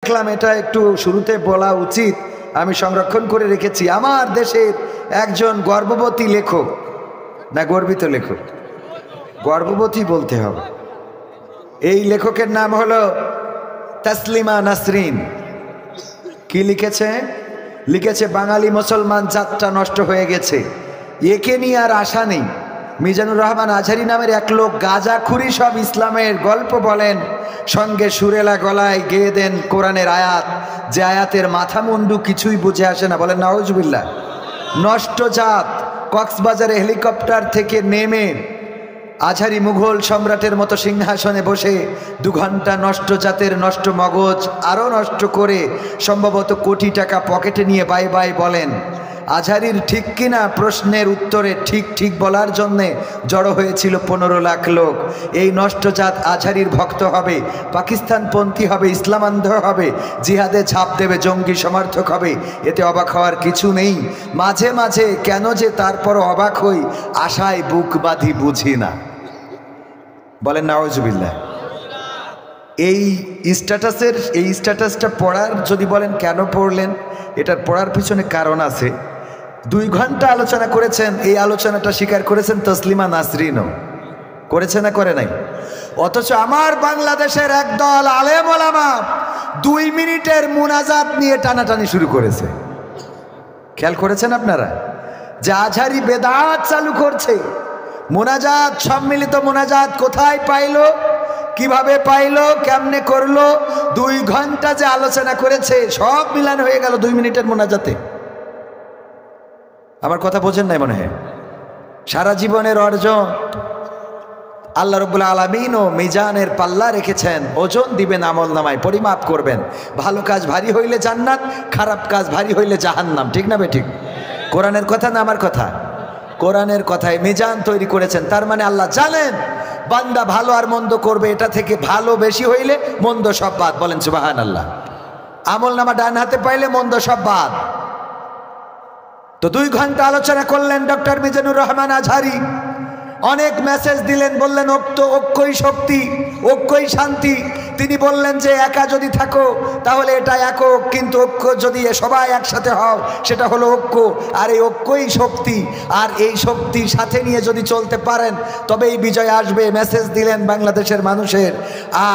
দেখলাম এটা একটু শুরুতে বলা উচিত, আমি সংরক্ষণ করে রেখেছি। আমার দেশের একজন গর্ভবতী লেখক, না গর্বিত লেখক, গর্ভবতী বলতে হবে, এই লেখকের নাম হলো তসলিমা নাসরিন। কি লিখেছে? লিখেছে বাঙালি মুসলমান জাতটা নষ্ট হয়ে গেছে, একে নিয়ে আর আশা নেই। মিজানুর রহমান আজহারি নামের এক লোক গাঁজাখুরি সব ইসলামের গল্প বলেন, সঙ্গে সুরেলা গলায় গেয়ে দেন কোরআনের আয়াত, যে আয়াতের মাথা মুন্ডু কিছুই বুঝে আসে না। বলেন নাউজুবিল্লাহ। নষ্ট জাত। কক্সবাজারে হেলিকপ্টার থেকে নেমে আজহারি মুঘল সম্রাটের মতো সিংহাসনে বসে 2 ঘন্টা নষ্ট জাতের নষ্ট মগজ আরও নষ্ট করে সম্ভবত কোটি টাকা পকেটে নিয়ে বাই বাই বলেন। আজহারির ঠিক কিনা প্রশ্নের উত্তরে ঠিক ঠিক বলার জন্যে জড়ো হয়েছিল 15 লাখ লোক। এই নষ্টজাত আজহারির ভক্ত হবে, পাকিস্তানপন্থী হবে, ইসলামান্ধ হবে, জিহাদে ঝাঁপ দেবে, জঙ্গি সমর্থক হবে। এতে অবাক হওয়ার কিছু নেই। মাঝে মাঝে কেন যে তারপর অবাক হই, আশায় বুক বাঁধি বুঝি না। বলেন নাউজুবিল্লাহ। এই স্ট্যাটাসটা পড়ার যদি বলেন কেন পড়লেন, এটার পড়ার পিছনে কারণ আছে। 2 ঘন্টা আলোচনা করেছেন, এই আলোচনাটা স্বীকার করেছেন তসলিমা নাসরিনও। করেছে না করে নাই? অথচ আমার বাংলাদেশের একদল আলেম ওলামা 2 মিনিটের মুনাজাত নিয়ে টানাটানি শুরু করেছে। খেয়াল করেছেন আপনারা যে আজহারি বেদাত চালু করছে? মুনাজাত, সম্মিলিত মুনাজাত কোথায় পাইলো, কিভাবে পাইলো, কেমনে করলো? 2 ঘন্টা যে আলোচনা করেছে সব মিলান হয়ে গেল 2 মিনিটের মুনাজাতে। আমার কথা বোঝেন নাই মনে হয়? সারা জীবনের অর্জন আল্লাহ রাব্বুল আলামিন ও মিজানের পাল্লা রেখেছেন, ওজন দিবেন আমল নামায়, পরিমাপ করবেন। ভালো কাজ ভারী হইলে জান্নাত, খারাপ কাজ ভারী হইলে জাহান্নাম। ঠিক না বেঠিক? কোরআনের কথা না আমার কথা? কোরআনের কথায় মিজান তৈরি করেছেন। তার মানে আল্লাহ জানেন বান্দা ভালো আর মন্দ করবে, এটা থেকে ভালো বেশি হইলে মন্দ সব বাদ। বলেন সুবহানাল্লাহ। আমল নামা ডান হাতে পাইলে মন্দ সব বাদ। তো 2 ঘন্টা আলোচনা করলেন ডক্টর মিজানুর রহমান আজহারি। অনেক মেসেজ দিলেন, বললেন ঐক্যই শক্তি, ঐক্যই শান্তি। তিনি বললেন যে একা যদি থাকো তাহলে এটা একক, কিন্তু ঐক্য যদি সবাই একসাথে হও সেটা হলো ঐক্য, আর এই ঐক্যই শক্তি, আর এই শক্তির সাথে নিয়ে যদি চলতে পারেন তবেই বিজয় আসবে। মেসেজ দিলেন বাংলাদেশের মানুষের।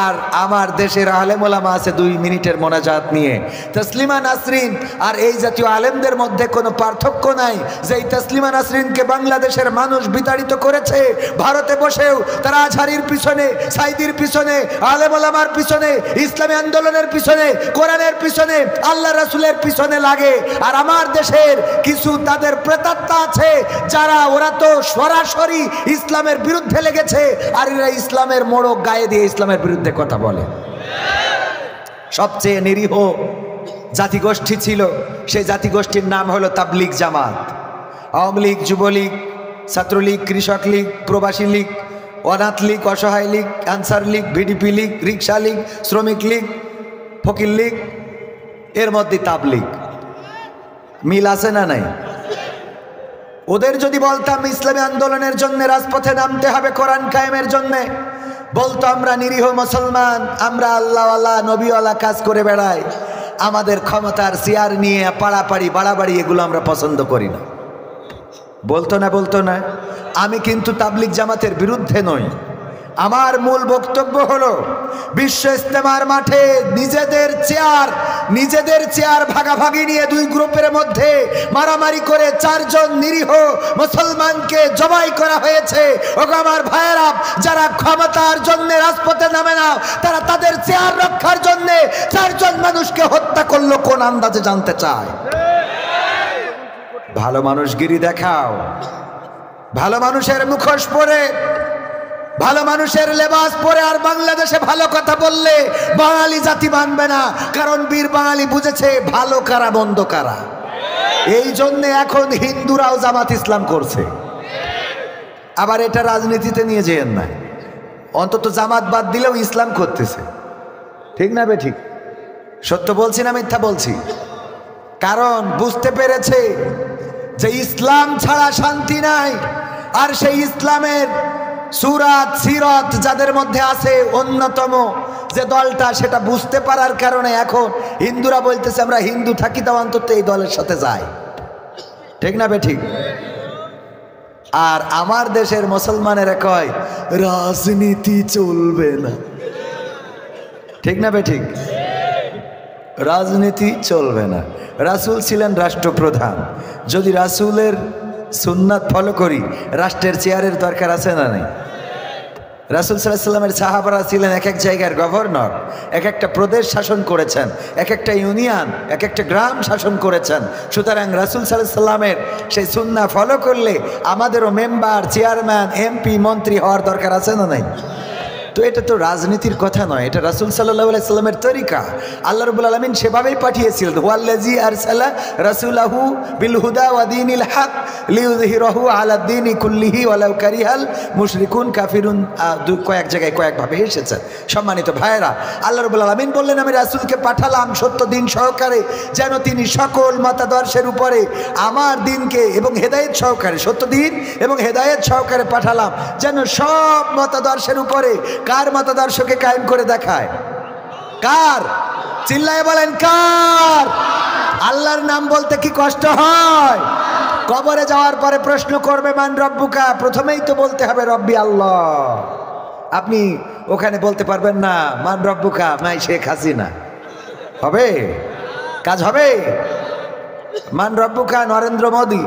আর আমার দেশের আলেম ওলামা আছে 2 মিনিটের মোনাজাত নিয়ে। তসলিমা নাসরিন আর এই জাতীয় আলেমদের মধ্যে কোনো পার্থক্য নাই। যে এই তসলিমা নাসরিনকে বাংলাদেশের মানুষ বিতাড়িত করেছে, ভারতে বসেও তারা আজহারির পিছনে, সাইদির পিছনে, আলেম ওলামার পিছনে, ইসলামী আন্দোলনের পিছনে, কোরআনের পিছনে, আল্লাহ রাসূলের পিছনে লাগে। আর আমার দেশের কিছু তাদের প্রেতাত্মা আছে যারা, ওরা তো সরাসরি ইসলামের বিরুদ্ধে লেগেছে, আর এরা ইসলামের মোড়ক গায়ে দিয়ে ইসলামের বিরুদ্ধে কথা বলে। সবচেয়ে নিরীহ জাতিগোষ্ঠী ছিল, সেই জাতিগোষ্ঠীর নাম হলো তাবলিগ জামাত। আওয়ামী লীগ, যুবলীগ, ছাত্রলীগ, কৃষক লীগ, প্রবাসী লীগ, অনাথ লীগ, অসহায় লীগ, আনসার লীগ, ভিডিপি লীগ, রিক্সা লীগ, শ্রমিক লীগ, ফকির লীগ, এর মধ্যে তাবলিগ। মিল আছে না নাই? ওদের যদি বলতাম ইসলামী আন্দোলনের জন্য রাজপথে নামতে হবে কোরআন কায়েমের জন্য, বলতো আমরা নিরীহ মুসলমান, আমরা আল্লাহওয়ালা নবীওয়ালা কাজ করে বেড়াই, আমাদের ক্ষমতার চেয়ার নিয়ে পাড়াপাড়ি বাড়াবাড়ি এগুলো আমরা পছন্দ করি না। বলতো না? বলতো না? আমি কিন্তু তাবলিগ জামাতের বিরুদ্ধে নই। আমার মূল বক্তব্য হলো বিশ্ব ইজতেমার মাঠে নিজেদের চেয়ার ভাগাভাগি নিয়ে 2 গ্রুপের মধ্যে মারামারি করে 4 জন নিরীহ মুসলমানকে জবাই করা হয়েছে। ওগো আমার ভাইয়েরা, যারা ক্ষমতার জন্য রাজপথে নামে না, তারা তাদের চেয়ার রক্ষার জন্য 4 জন মানুষকে হত্যা করলো কোন আন্দাজে জানতে চায়? ভালো মানুষগিরি দেখাও, ভালো মানুষের মুখোশ পরে, ভালো মানুষের লেবাস পরে আর বাংলাদেশে ভালো কথা বললে বাঙালি জাতি মানবে না। কারণ বীর বাঙালি বুঝেছে ভালো কারা মন্দ কারা। এই জন্যে এখন হিন্দুরাও জামাত ইসলাম করছে। আবার এটা রাজনীতিতে নিয়ে যেয়েন না, অন্তত জামাত বাদ দিলেও ইসলাম করতেছে। ঠিক না বে ঠিক? সত্য বলছি না মিথ্যা বলছি? কারণ বুঝতে পেরেছে যে ইসলাম ছাড়া শান্তি নাই। আর সেই ইসলামের সুরাত সিরত যাদের মধ্যে আছে, অন্যতম যে দলটা, সেটা বুঝতে পারার কারণে এখন হিন্দুরা বলতেছে আমরা হিন্দু থাকি, তাও অন্তত এই দলের সাথে যাই। ঠিক না বে ঠিক? আর আমার দেশের মুসলমানেরা কয় রাজনীতি চলবে না। ঠিক না বে ঠিক? রাজনীতি চলবে না। রাসূল ছিলেন রাষ্ট্রপ্রধান, যদি রাসূলের সুন্নাত ফলো করি রাষ্ট্রের চেয়ারের দরকার আছে না নেই? রাসূল সাল্লাল্লাহু আলাইহি ওয়াসাল্লামের সাহাবারা ছিলেন এক এক জায়গার গভর্নর, এক একটা প্রদেশ শাসন করেছেন, এক একটা ইউনিয়ন, এক একটা গ্রাম শাসন করেছেন। সুতরাং রাসূল সাল্লাল্লাহু আলাইহি ওয়াসাল্লামের সেই সুন্নাহ ফলো করলে আমাদেরও মেম্বার, চেয়ারম্যান, এমপি, মন্ত্রী হওয়ার দরকার আছে না নাই? তো এটা তো রাজনীতির কথা নয়, এটা রাসূল সাল্লাল্লাহু আলাইহি সাল্লামের তরিকা। আল্লাহ রাব্বুল আলামিন সেভাবেই পাঠিয়েছিলেন, ওয়াল্লাযী আরসালা রাসূলাহু বিল হুদা ওয়া দীনিল হক লিইয়ুযহিরাহু আলা দ্বীনি কুল্লিহি ওয়ালাউ কারিহাল মুশরিকুন কাফিরুন। কয়েক জায়গায় কয়েকভাবে এসেছে। সম্মানিত ভাইয়েরা, আল্লাহ রাব্বুল আলামিন বললেন আমি রাসূলকে পাঠালাম সত্য দিন সহকারে, যেন তিনি সকল মতাদর্শের উপরে আমার দিনকে এবং হেদায়েত সহকারে, সত্য দিন এবং হেদায়েত সহকারে পাঠালাম, যেন সব মতাদর্শের উপরে কার মতাদর্শকে কায়েম করে দেখায়? কার? চিল্লায় বলেন কার? আল্লাহর নাম বলতে কি কষ্ট হয়? কবরে যাওয়ার পরে প্রশ্ন করবে মান রব্বুকা, প্রথমেই তো বলতে হবে রব্বি আল্লাহ। আপনি ওখানে বলতে পারবেন না মান রব্বুকা মাই শেখ হাসিনা, হবে? কাজ হবে? মান রব্বুকা নরেন্দ্র মোদী,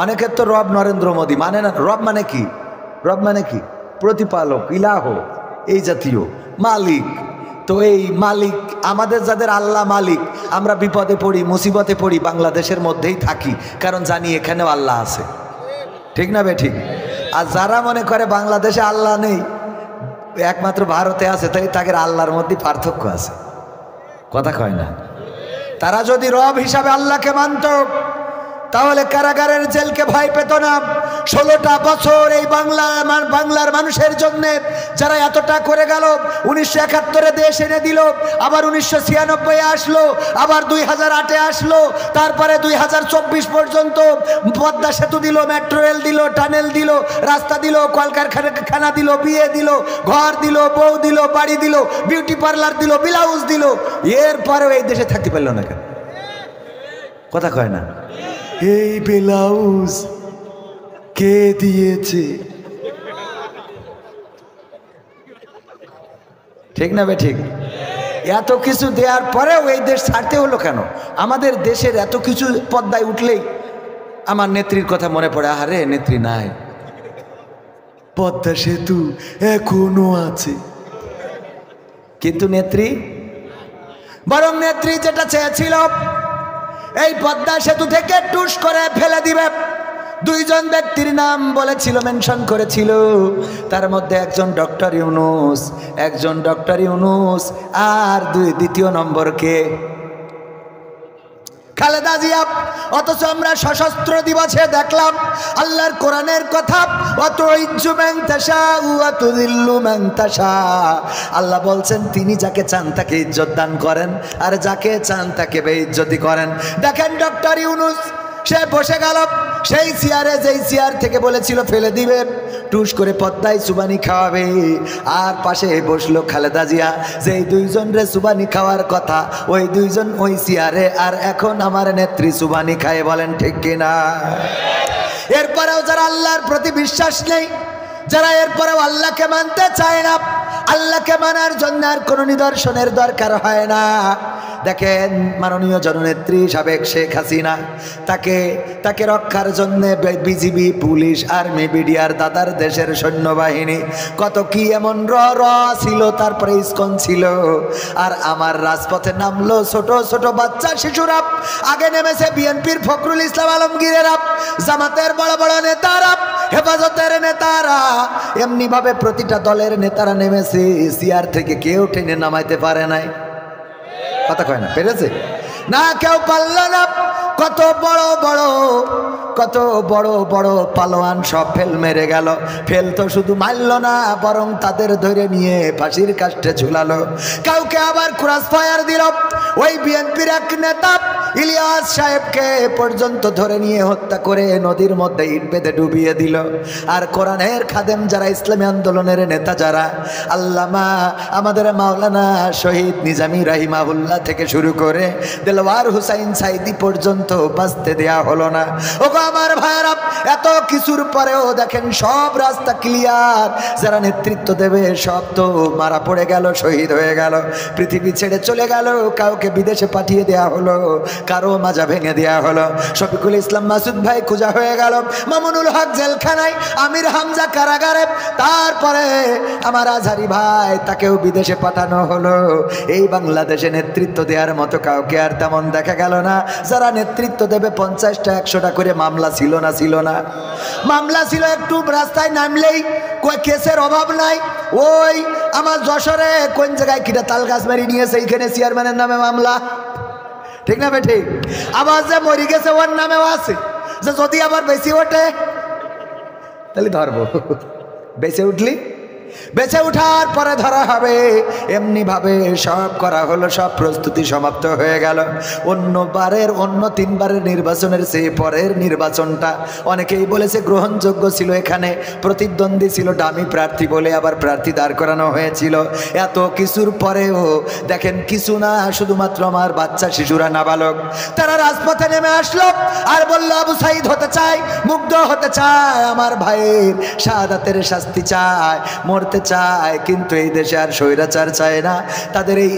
অনেকের তো রব নরেন্দ্র মোদী মানে না। রব মানে কি? রব মানে কি? প্রতিপালক, ইলাহ, এই জাতীয় মালিক। তো এই মালিক, আমাদের যাদের আল্লাহ মালিক, আমরা বিপদে পড়ি, মুসিবতে পড়ি বাংলাদেশের মধ্যেই থাকি, কারণ জানি এখানেও আল্লাহ আছে। ঠিক না বে ঠিক? আর যারা মনে করে বাংলাদেশে আল্লাহ নেই, একমাত্র ভারতে আছে, তাই তাদের আল্লাহর মধ্যে পার্থক্য আছে। কথা কয় না? তারা যদি রব হিসাবে আল্লাহকে মানত তাহলে কারাগারের জেলকে ভয় পেত না। 16টা বছর এই বাংলার মানুষের জন্য যারা এতটা করে গেল, 1971-এ দেশ এনে দিল, আবার 1996-এ আসলো, আবার 2008-এ আসলো, তারপরে 2024 পর্যন্ত পদ্মা সেতু দিল, মেট্রো রেল দিল, টানেল দিল, রাস্তা দিল, কলকারখানা দিল, বিয়ে দিল, ঘর দিল, বউ দিল, বাড়ি দিল, বিউটি পার্লার দিল, ব্লাউজ দিল। এরপরেও এই দেশে থাকতে পারল না কেন? কথা কয় না? এই ব্লাউজ কে দিয়েছে? ঠিক না বে ঠিক? এত কিছু দেওয়ার পরেও এই দেশ ছাড়তে হলো কেন? আমাদের দেশের এত কিছু পদ্মায় উঠলেই আমার নেত্রীর কথা মনে পড়ে। আরে নেত্রী নাই, পদ্মা সেতু এখনো আছে, কিন্তু নেত্রী, বরং নেত্রী যেটা চেয়েছিল এই পদ্মা সেতু থেকে টুস করে ফেলে দিবে। 2 জন ব্যক্তির নাম বলেছিল, মেনশন করেছিল, তার মধ্যে একজন ডক্টর ইউনূস, আর দ্বিতীয় নম্বর কে? খালেদা জিয়া। অথচ আমরা সশস্ত্র দিবসে দেখলাম আল্লাহর কোরআনের কথা, ওয়াতুইজ্জু মান তাশাউ ওয়া তুযিল্লু মান তাশা। আল্লাহ বলছেন তিনি যাকে চান তাকে ইজ্জত দান করেন, আর যাকে চান তাকে বেইজ্জতি করেন। দেখেন ডক্টর ইউনূস, সে বসে গেল সেই চেয়ারে, যেই চেয়ার থেকে বলেছিল ফেলে দিবে, টুস করে পদ্মায় সুবানি খাওয়াবে। আর পাশে বসলো খালেদা জিয়া, যেই 2 জন রে সুবানি খাওয়ার কথা, ওই 2 জন ওই চেয়ারে, আর এখন আমার নেত্রী সুবানি খায়। বলেন ঠিক কিনা? এরপরেও যারা আল্লাহর প্রতি বিশ্বাস নেই, যারা এরপরেও আল্লাহকে মানতে চায় না, আল্লাহকে মানার জন্য আর কোনো নিদর্শনের দরকার হয় না। দেখেন মাননীয় জননেত্রী সাবেক শেখ হাসিনা, তাকে রক্ষার জন্য বিজিবি, পুলিশ, আর্মি, বিডিআর, দাদার দেশের সৈন্যবাহিনী কত কি এমন ছিল, তারপরে ইসকন ছিল। আর আমার রাজপথে নামলো ছোট ছোট বাচ্চা শিশুরা, আগে নেমেছে বিএনপির ফখরুল ইসলাম আলমগীরেরা, জামাতের বড় বড় নেতারা, হেফাজতের নেতারা, এমনি ভাবে প্রতিটা দলের নেতারা নেমেছে। চেয়ার থেকে কেউ টেনে নামাইতে পারে নাই। কথা কয় না? পেরেছে? না কেউ পারল না। কত বড় বড় পালোয়ান সব ফেল মেরে গেল। ফেল তো শুধু মারল না, বরং তাদের ধরে নিয়ে ফাঁসির কাস্টে ঝুলালো। কাউকে আবার ক্রস ফায়ার দিল। ওই বিএনপির এক নেতা ইলিয়াস সাহেবকে পর্যন্ত ধরে নিয়ে হত্যা করে নদীর মধ্যে ইট বেঁধে ডুবিয়ে দিল। আর কোরআনের খাদেম যারা, ইসলামী আন্দোলনের নেতা যারা, আল্লামা আমাদের মাওলানা শহীদ নিজামী রাহিমাহুল্লাহ থেকে শুরু করে দেলওয়ার হুসাইন সাইদি পর্যন্ত বাঁচতে দেয়া হলো না। ওগো আমার ভাইয়েরা, এত কিছুর পরেও দেখেন সব রাস্তা ক্লিয়ার। যারা নেতৃত্ব দেবে সব তো মারা পড়ে গেল, শহীদ হয়ে গেল, পৃথিবী ছেড়ে চলে গেল। কাউকে বিদেশে পাঠিয়ে দেয়া হলো, কারো মাজা ভেঙে দেয়া হলো। শফিকুল ইসলাম মাসুদ ভাই খোঁজা হয়ে গেল, মামুনুল হক জেলখানায়, আমির হামজা কারাগারে, তারপরে আমার আজহারি ভাই তাকেও বিদেশে পাঠানো হলো। এই বাংলাদেশে নেতৃত্ব দেওয়ার মতো কাউকে আর তেমন দেখা গেল না। যারা নেতৃত্ব দেবে 50টা 100টা করে মামলা ছিল না? ছিল না? মামলা ছিল। একটু রাস্তায় নামলেই কই কেসের অভাব নাই। ওই আমার যশোরে কোন জায়গায় কিটা তাল গাছ মারি নিয়েছে, এইখানে চেয়ারম্যানের নামে মামলা, ঠিক না বেঠিক? আবার যে মরি গেছে ওর নামেও আছে, যে যদি আবার বেশি ওঠে তাহলে ধরবো। বেঁচে উঠার পরে ধরা হবে। এমনি ভাবে সব করা হলো, সব প্রস্তুতি সমাপ্ত হয়ে গেল। অন্য 3বারের নির্বাচনের চেয়ে পরের নির্বাচনটা অনেকেই বলেছে গ্রহণযোগ্য ছিল। এখানে প্রতিদ্বন্দ্বী ছিল ডামি প্রার্থী বলে আবার প্রার্থী দাঁড় করানো হয়েছিল। এত কিছুর পরেও দেখেন কিছু না, শুধুমাত্র আমার বাচ্চা শিশুরা, নাবালক, তারা রাজপথে নেমে আসলো আর বলল আবু সাইদ হতে চাই, মুগ্ধ হতে চায়, আমার ভাইয়ের শাহাদাতের শাস্তি চায়, মরতে চায়। কিন্তু এই দেশে আর স্বৈরাচার চায় না। তাদের এই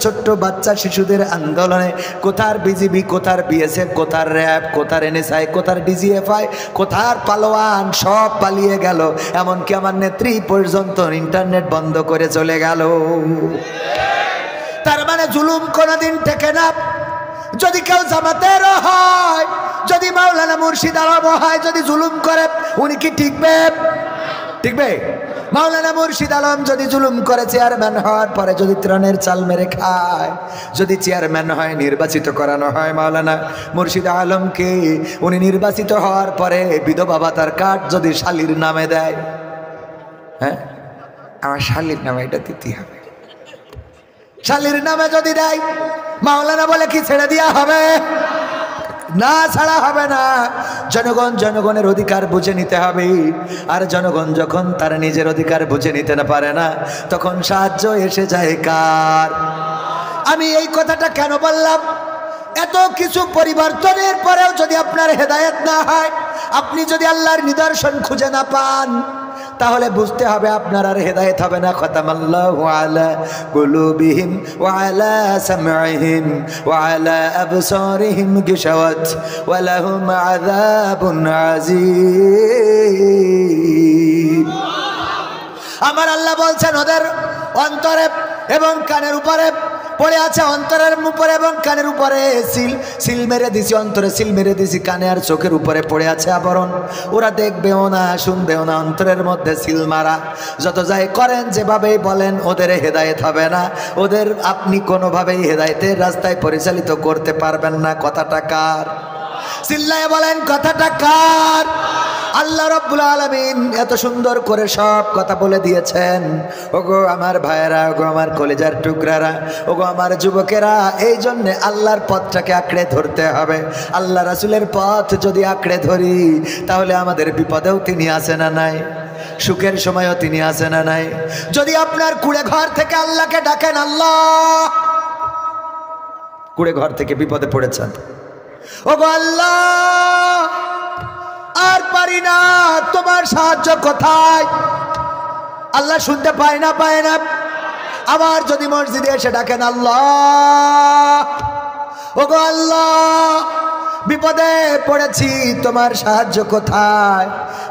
ছোট্ট বাচ্চা শিশুদের আন্দোলনে কোথার বিজিবি, কোথার বিএসএফ, কোথার র্যাব, কোথার এনএসআই, কোথার ডিজিএফআই, কোথার পালোয়ান, সব পালিয়ে গেল। এমনকি আমার নেত্রী পর্যন্ত ইন্টারনেট বন্ধ করে চলে গেল। তার মানে জুলুম কোনোদিন টেকে না। যদি কেউ জামাতেরও হয়, যদি মাওলানা মুর্শিদ আলম হয়, যদি জুলুম করে, উনি কি টিকবে? মাওলানা মুর্শিদ আলম যদি জুলুম করে, চেয়ারম্যান হওয়ার পরে যদি ত্রাণের চাল মেরে খায়, যদি চেয়ারম্যান হয়, নির্বাচিত করানো হয় মাওলানা মুর্শিদ আলমকে, উনি নির্বাচিত হওয়ার পরে বিধবা ভাতার কার্ড যদি শালির নামে দেয়, হ্যাঁ আমার শালির নামে এটা দিতে হবে, শালির নামে যদি দেয়, মাওলানা বলে কি ছেড়ে দেওয়া হবে? না, ছাড়া হবে না। জনগণের অধিকার বুঝে নিতে হবে। আর জনগণ যখন তার নিজের অধিকার বুঝে নিতে না পারে না, তখন সাহায্য এসে যায় কার? আমি এই কথাটা কেন বললাম? এত কিছু পরিবর্তনের পরেও যদি আপনার হেদায়েত না হয়, আপনি যদি আল্লাহর নিদর্শন খুঁজে না পান, তাহলে বুঝতে হবে আপনার আর হেদায়েত হবে না। খতামাল্লাহু আলা কুলুবিহিম ওয়া আলা সামঈহিম ওয়া আলা আবসারিহিম গিশাওয়াত ওয়া লাহুম আযাবুন আযীম। আমার আল্লাহ বলছেন ওদের অন্তরে এবং কানের উপরে পড়ে আছে, অন্তরের উপরে এবং কানের উপরে সিল মেরে দিছি, অন্তরে সিল মেরে দিছি, কানে আর চোখের উপরে পড়ে আছে আবরণ। ওরা দেখবেও না, শুনবেও না, অন্তরের মধ্যে সিল মারা। যত যাই করেন, যেভাবেই বলেন, ওদের হেদায়েত হবে না। ওদের আপনি কোনোভাবেই হেদায়েতের রাস্তায় পরিচালিত করতে পারবেন না। কথাটা কার? চিল্লায় বলেন, কথাটা কার? আল্লাহ রাব্বুল আলামিন এত সুন্দর করে সব কথা বলে দিয়েছেন। ওগো আমার ভাইয়েরা, ওগো আমার কলিজার টুকরারা, ওগো আমার যুবকেরা, এই জন্যে আল্লাহর পথটাকে আঁকড়ে ধরতে হবে। আল্লাহ রাসূলের পথ যদি আঁকড়ে ধরি, তাহলে আমাদের বিপদেও তিনি আছে না নাই, সুখের সময়ও তিনি আছে না নাই। যদি আপনার কুড়ে ঘর থেকে আল্লাহকে ডাকেন, আল্লাহ, কুড়ে ঘর থেকে বিপদে পড়েছেন, ওগো আল্লাহ আর পারি না, তোমার সাহায্য কোথায়? আল্লাহ শুনতে পায় না? আবার যদি মসজিদে এসে ডাকেন, আল্লাহ, ওগো আল্লাহ বিপদে পড়েছি, তোমার সাহায্য কোথায়?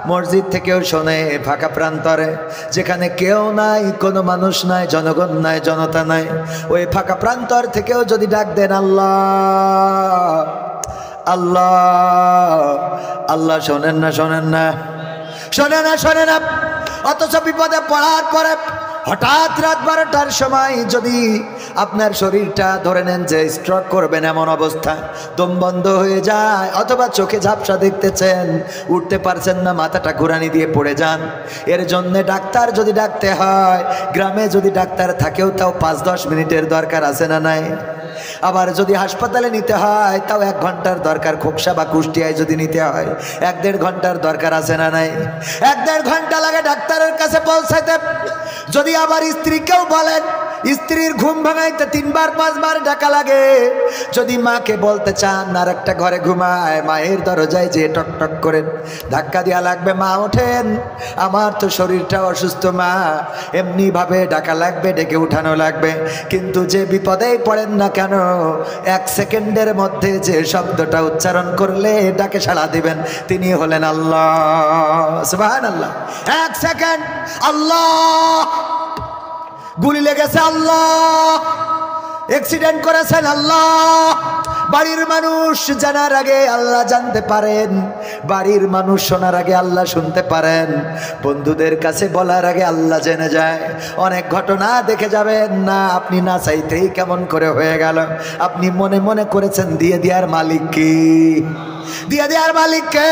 মসজিদ থেকেও শোনে, ফাঁকা প্রান্তরে যেখানে কেউ নাই, কোনো মানুষ নাই, জনগণ নাই, জনতা নাই, ওই ফাঁকা প্রান্তর থেকেও যদি ডাক দেন, আল্লাহ, আল্লাহ, আল্লাহ শোনেন না? অথচ বিপদে পড়ার পরে হঠাৎ রাত 12টার সময় যদি আপনার শরীরটা ধরে নেন যে স্ট্রোক করবেন এমন অবস্থা, দম বন্ধ হয়ে যায়, অথবা চোখে ঝাপসা দেখতেছেন, উঠতে পারছেন না, মাথাটা ঘুরানি দিয়ে পড়ে যান, এর জন্যে ডাক্তার যদি ডাকতে হয়, গ্রামে যদি ডাক্তার থাকেও তাও 5-10 মিনিটের দরকার আছে না নাই? আবার যদি হাসপাতালে নিতে হয় তাও 1 ঘন্টার দরকার, খোকসা বা কুষ্টিয়ায় যদি নিতে হয় 1-1.5 ঘন্টার দরকার আছে না নাই? 1-1.5 ঘন্টা লাগে ডাক্তারের কাছে পৌঁছাইতে। যদি আবার স্ত্রীকেও বলেন, স্ত্রীর ঘুম ভাঙাইতে 3-5 বার ডাকা লাগে। যদি মাকে বলতে চান আর একটা ঘরে ঘুমায়, মায়ের দরজায় যে টক টক করে ধাক্কা দেওয়া লাগবে, মা ওঠেন, আমার তো শরীরটা অসুস্থ মা, এমনি ভাবে ডাকা লাগবে, ডেকে উঠানো লাগবে। কিন্তু যে বিপদেই পড়েন না কেন, 1 সেকেন্ডের মধ্যে যে শব্দটা উচ্চারণ করলে ডাকে সাড়া দিবেন, তিনি হলেন আল্লাহ। সুবহানাল্লাহ। 1 সেকেন্ড, আল্লাহ। গুলি লেগেছে, আল্লাহ। অ্যাক্সিডেন্ট করেছেন, আল্লাহ। বাড়ির মানুষ জানার আগে আল্লাহ জানতে পারেন, বাড়ির মানুষ শোনার আগে আল্লাহ শুনতে পারেন, বন্ধুদের কাছে বলার আগে আল্লাহ জেনে যায়। অনেক ঘটনা দেখে যাবেন না, আপনি না চাইতেই কেমন করে হয়ে গেল। আপনি মনে মনে করেছেন দিয়ে দেওয়ার মালিক কি? দিয়ে দেওয়ার মালিককে।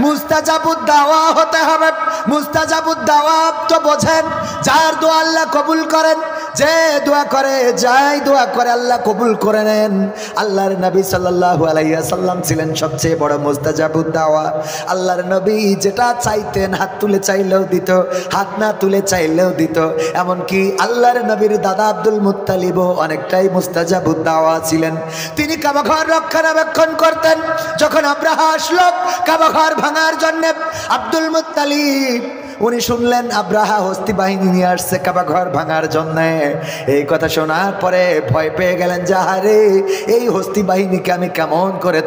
মুস্তাজাবুদ দাওয়া হতে হবে। মুস্তাজাবুদ দাওয়া তো বোঝেন, যার দোয়া আল্লাহ কবুল করেন, যে দোয়া করে, যাই দোয়া করে আল্লাহ কবুল করে নেন। আল্লাহর নবী সাল্লাল্লাহু আলাইহি ওয়াসাল্লাম ছিলেন সবচেয়ে বড় মুস্তাজাবুদ দাওয়া। আল্লাহর নবী যেটা চাইতেন হাত তুলে চাইলেও দিত, হাত না তুলে চাইলেও দিত। এমনকি আল্লাহর নবীর দাদা আব্দুল মুত্তালিবও অনেকটাই মুস্তাজাবুদ দাওয়া ছিলেন। তিনি কাবা ঘর রক্ষণাবেক্ষণ করতেন। যখন আব্রাহা আসলো কাবা ঘর ভাঙার জন্য, আব্দুল মুত্তালিব উনি শুনলেন আব্রাহা হস্তি বাহিনী নিয়ে আসছে কাবা ঘর ভাঙার জন্য। এই কথা শোনার পরে ভয় পেয়ে গেলেন, যাহারে এই হস্তি বাহিনীকে আমি কেমন করে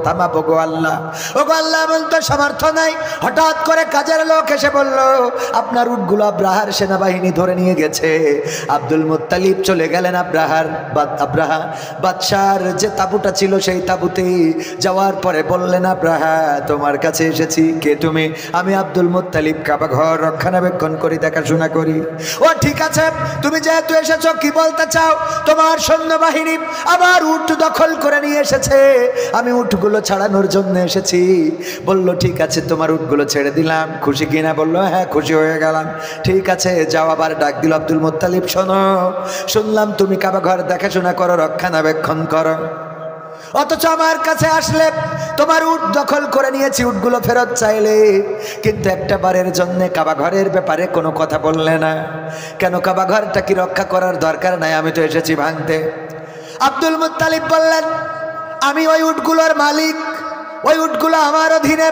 থামাবো গো আল্লাহ। ও গো আল্লাহ, এমন তো সামর্থ্য নাই। হঠাৎ করে কাজের লোক এসে বলল, আপনার উটগুলো আব্রাহার সেনাবাহিনী ধরে নিয়ে গেছে। আব্দুল মুত্তালিব চলে গেলেন আব্রাহা বাদশার যে তাঁবুটা ছিল সেই তাঁবুতে যাওয়ার পরে বললেন, আব্রাহা তোমার কাছে এসেছি। কে তুমি? আমি আব্দুল মুত্তালিব, কাবা ঘর রক্ষণাবেক্ষণ করি, দেখাশোনা করি। ও ঠিক আছে, তুমি যেহেতু এসেছো কি বলতে চাও? তোমার সৈন্যবাহিনী আবার উট দখল করে নিয়ে এসেছে, আমি উটগুলো ছাড়ানোর জন্য এসেছি। বলল ঠিক আছে, তোমার উটগুলো ছেড়ে দিলাম। খুশি কিনা? বলল হ্যাঁ খুশি হয়ে গেলাম। ঠিক আছে যাও। আবার ডাক দিল, আব্দুল মুত্তালিব শোনো, শুনলাম তুমি কাবা ঘর দেখাশোনা করো, রক্ষণাবেক্ষণ করো, অথচ আমার কাছে আসলে তোমার উট দখল করে নিয়েছি, উটগুলো ফেরত চাইলে, কিন্তু একটা বারের জন্য কাবা ঘরের ব্যাপারে কোনো কথা বললে না কেন? কাবা ঘরটা কি রক্ষা করার দরকার নাই? আমি তো এসেছি ভাঙতে। আব্দুল মুত্তালিব বললেন, আমি ওই উটগুলোর মালিক, ওই উটগুলো আমার অধীনে,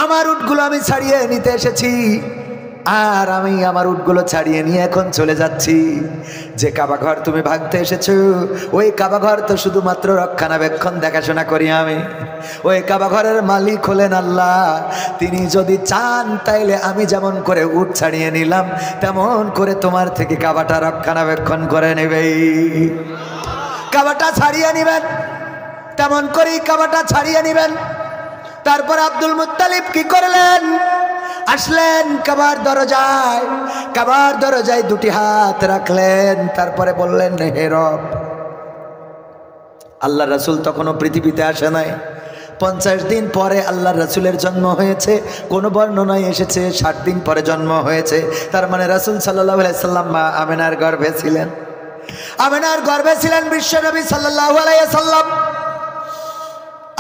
আমার উটগুলো আমি ছাড়িয়ে নিতে এসেছি, আর আমি আমার উটগুলো ছাড়িয়ে নিয়ে এখন চলে যাচ্ছি। যে কাবা ঘর তুমি ভাঙতে এসেছো, ওই কাবা ঘর তো শুধুমাত্র রক্ষণাবেক্ষণ দেখাশোনা করি আমি। ওই কাবা ঘরের মালিক হলেন আল্লাহ। তিনি যদি চান তাইলে আমি যেমন করে উট ছাড়িয়ে নিলাম, তেমন করে তোমার থেকে কাবাটা রক্ষণাবেক্ষণ করে নেবে। কাবাটা ছাড়িয়ে নিবেন, তেমন করেই কাবাটা ছাড়িয়ে নিবেন। তারপর আব্দুল মুত্তালিব কি করলেন? আসলেন কাবার দরজায়, কাবার দরজায় 2টি হাত রাখলেন, তারপরে বললেন, হে রব। আল্লাহ রাসূল তখনও পৃথিবীতে আসে নাই। 50 দিন পরে আল্লাহ রাসূলের জন্ম হয়েছে। কোন বর্ণনায় এসেছে 60 দিন পরে জন্ম হয়েছে। তার মানে রাসূল সাল্লাল্লাহু আলাইহি সাল্লাম মা আমেনার গর্ভে ছিলেন। আমেনার গর্ভে ছিলেন বিশ্বনবী সাল্লাল্লাহু আলাইহি সাল্লাম।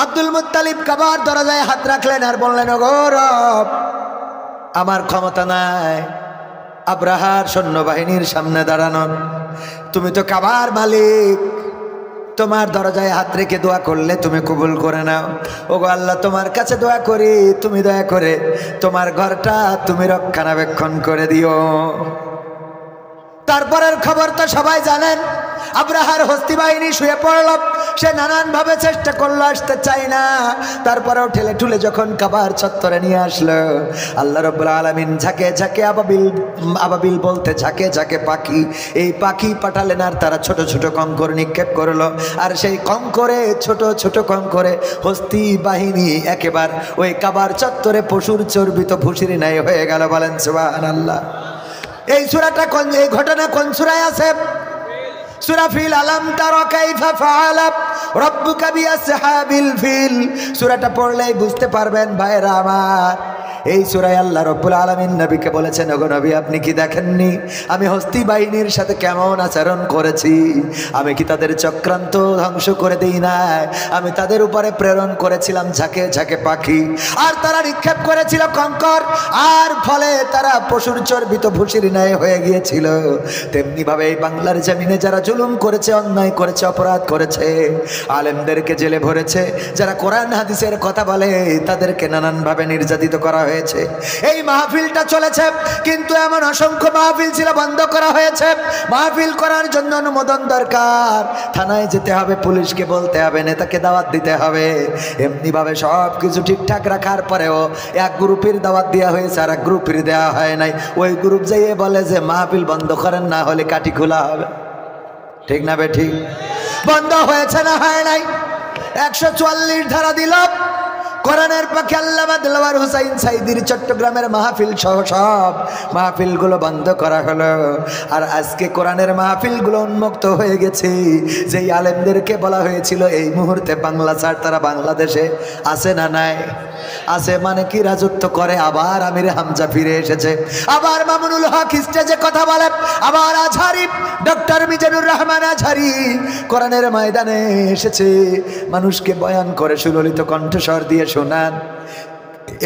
আব্দুল মুত্তালিব কাবার দরজায় হাত রাখলেন আর বললেন, ওগো রব, আমার ক্ষমতা নাই আব্রাহার সৈন্যবাহিনীর সামনে দাঁড়ানোর, তুমি তো কাবার মালিক, তোমার দরজায় হাত রেখে দোয়া করলে তুমি কবুল করে নাও। ওগো আল্লাহ, তোমার কাছে দোয়া করি, তুমি দয়া করে তোমার ঘরটা তুমি রক্ষণাবেক্ষণ করে দিও। তারপরের খবর তো সবাই জানেন। আব্রাহার হস্তি বাহিনী শুয়ে পড়ল। সে নানান ভাবে চেষ্টা করলো, আসতে চাই না। তারপরেও ঠেলে ঠুলে যখন কাবার চত্বরে নিয়ে আসলো, আল্লাহ রাব্বুল আলামিন ঝাঁকে ঝাঁকে আবাবিল বলতে ঝাঁকে ঝাঁকে পাখি, এই পাখি পাঠালেন আর তারা ছোট ছোট কঙ্কর নিক্ষেপ করলো। আর সেই কঙ্করে, ছোট ছোট কঙ্করে হস্তি বাহিনী একেবারে ওই কাবার চত্বরে পশুর চর্বিত ভুসির ন্যায় হয়ে গেল। বলেন সুবহানাল্লাহ। এই সূরাটা কোন, এই ঘটনা কোন সূরায় আছে? সূরা ফিল। আলাম তারা কাইফা ফাআলা রাব্বুকা বিআসহাবিল ফিল। সূরাটা পড়লেই বুঝতে পারবেন ভাইরা আমার। এই সূরায় আল্লাহ রাব্বুল আলামিন নবীকে বলেছেন, ওগো নবী আপনি কি দেখেননি আমি হস্তি বাহিনীর সাথে কেমন আচরণ করেছি? আমি কি তাদের চক্রান্ত ধ্বংস করে দেই নাই? আমি তাদের উপরে প্রেরণ করেছিলাম ঝাঁকে ঝাঁকে পাখি, আর তারা নিক্ষেপ করেছিল কঙ্কর, আর ফলে তারা পশুর চর্বিত ভুসির ন্যায় হয়ে গিয়েছিল। তেমনি ভাবে এই বাংলার জমিনে যারা জুলুম করেছে, অন্যায় করেছে, অপরাধ করেছে, আলেমদেরকে জেলে ভরেছে, যারা কোরআন হাদিসের কথা বলে তাদেরকে নানানভাবে নির্যাতিত করা হয়েছে। এই মাহফিলটা চলেছে, কিন্তু এমন অসংখ্য মাহফিল ছিল বন্ধ করা হয়েছে। মাহফিল করার জন্য অনুমোদন দরকার, থানায় যেতে হবে, পুলিশকে বলতে হবে, নেতাকে দাওয়াত দিতে হবে। এমনি ভাবে সব কিছু ঠিকঠাক রাখার পরেও এক গ্রুপের দাওয়াত দেওয়া হয়েছে, আর এক গ্রুপের দেওয়া হয় নাই। ওই গ্রুপ যাইয়ে বলে যে মাহফিল বন্ধ করেন, না হলে কাঠি খোলা হবে। ঠিক না বে ঠিক? বন্ধ হয়েছে না হয় নাই? 144 ধারা দিল কোরআনের পক্ষে। আল্লামা দেলোয়ার হোসাইন সাইদির চট্টগ্রামের মাহফিল সহ সব মাহফিলগুলো বন্ধ করা হলো। আর আজকে কোরআনের মাহফিলগুলো উন্মুক্ত হয়ে গেছে। যেই আলেমদেরকে বলা হয়েছিল এই মুহূর্তে বাংলা ছাড়, তারা বাংলাদেশে আছে না নাই? আছে মানে কি রাজত্ব করে। আবার আমির হামজা ফিরে এসেছে, আবার মামুনুল হক স্টেজে কথা বলে, আবার আজহারি ডক্টর মিজানুর রহমান আজহারি কোরআনের ময়দানে এসেছে, মানুষকে বয়ান করে সুললিত কণ্ঠস্বর দিয়ে শোনান।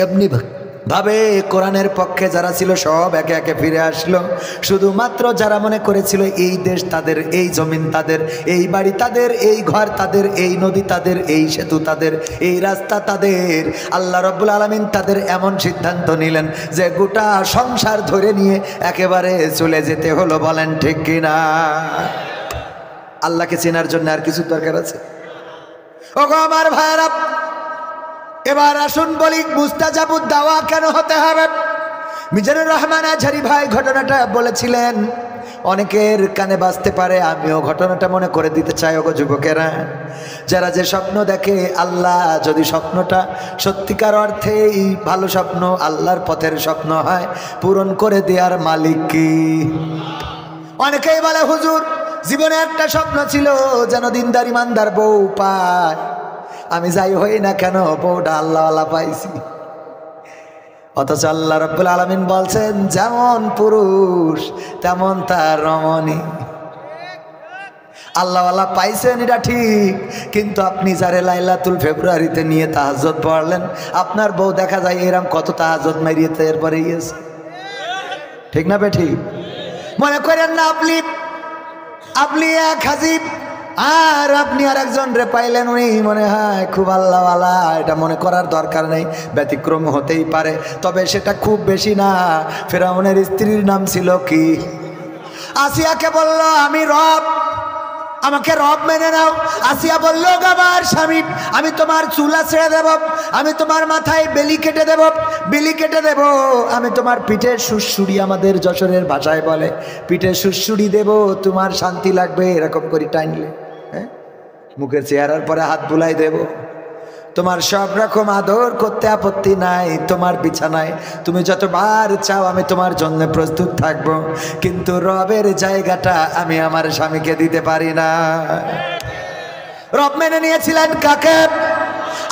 এমনি ভাবে কোরআনের পক্ষে যারা ছিল সব একে একে ফিরে আসলো। শুধুমাত্র যারা মনে করেছিল এই দেশ তাদের, এই জমিন তাদের, এই বাড়ি তাদের, এই ঘর তাদের, এই নদী তাদের, এই সেতু তাদের, এই রাস্তা তাদের, আল্লাহ রাব্বুল আলামিন তাদের এমন সিদ্ধান্ত নিলেন যে গোটা সংসার ধরে নিয়ে একেবারে চলে যেতে হলো। বলেন ঠিক কিনা? আল্লাহকে চেনার জন্য আর কিছু দরকার আছে? ওগো আমার ভাইরা, এবার আসুন বলি মুস্তাজাবুদ দাওয়া কেন হতে হবে। মিজানুর রহমান আজহারি ভাই ঘটনাটা বলেছিলেন, অনেকের কানে বাজতে পারে, আমিও ঘটনাটা মনে করে দিতে চাই। ওগো যুবকেরা, যারা যে স্বপ্ন দেখে, আল্লাহ যদি স্বপ্নটা সত্যিকার অর্থেই ভালো স্বপ্ন, আল্লাহর পথের স্বপ্ন হয়, পূরণ করে দেওয়ার মালিক কি? অনেকেই বলে হুজুর জীবনে একটা স্বপ্ন ছিল যেন দিনদার ইমানদার বউ পায়, আমি যাই হই না কেন বউটা আল্লাহওয়ালা পাইছি। অথচ আল্লাহ রাব্বুল আলামিন বলছেন যেমন পুরুষ তেমন তার রমণী। আল্লাহওয়ালা পাইছেন এটা ঠিক, কিন্তু আপনি যারে লাইলাতুল ফেব্রুয়ারিতে নিয়ে তাহাজ্জুদ পড়লেন, আপনার বউ দেখা যায় এরকম কত তাহাজ্জুদ মারিয়েছে, এরপরে গিয়েছে। ঠিক না বে ঠিক? মনে করেন না আপনি এক হাজিব, আর আপনি আর একজন রে পাইলেন, উনি মনে হয় খুব আল্লাহওয়ালা, এটা মনে করার দরকার নেই। ব্যতিক্রম হতেই পারে, তবে সেটা খুব বেশি না। ফিরআউনের স্ত্রীর নাম ছিল কি? আসিয়াকে বলল আমি রব, আমাকে রব মেনে নাও। আসিয়া বলল আমার স্বামী, আমি তোমার চুলা ছেড়ে দেব, আমি তোমার মাথায় বেলি কেটে দেব, বেলি কেটে দেব, আমি তোমার পিঠে সুড়সুড়ি, আমাদের যশোরের ভাষায় বলে পিঠে সুড়সুড়ি দেব, তোমার শান্তি লাগবে এরকম করে টাইনলে, হ্যাঁ, মুখের চেহারার পরে হাত বুলাই দেব, তোমার সব রকম আদর করতে আপত্তি নাই, তোমার বিছানায় তুমি যতবার চাও আমি তোমার জন্য প্রস্তুত থাকব, কিন্তু রবের জায়গাটা আমি আমার স্বামীকে দিতে পারি না। রব মেনে নিয়েছিলেন কাকে?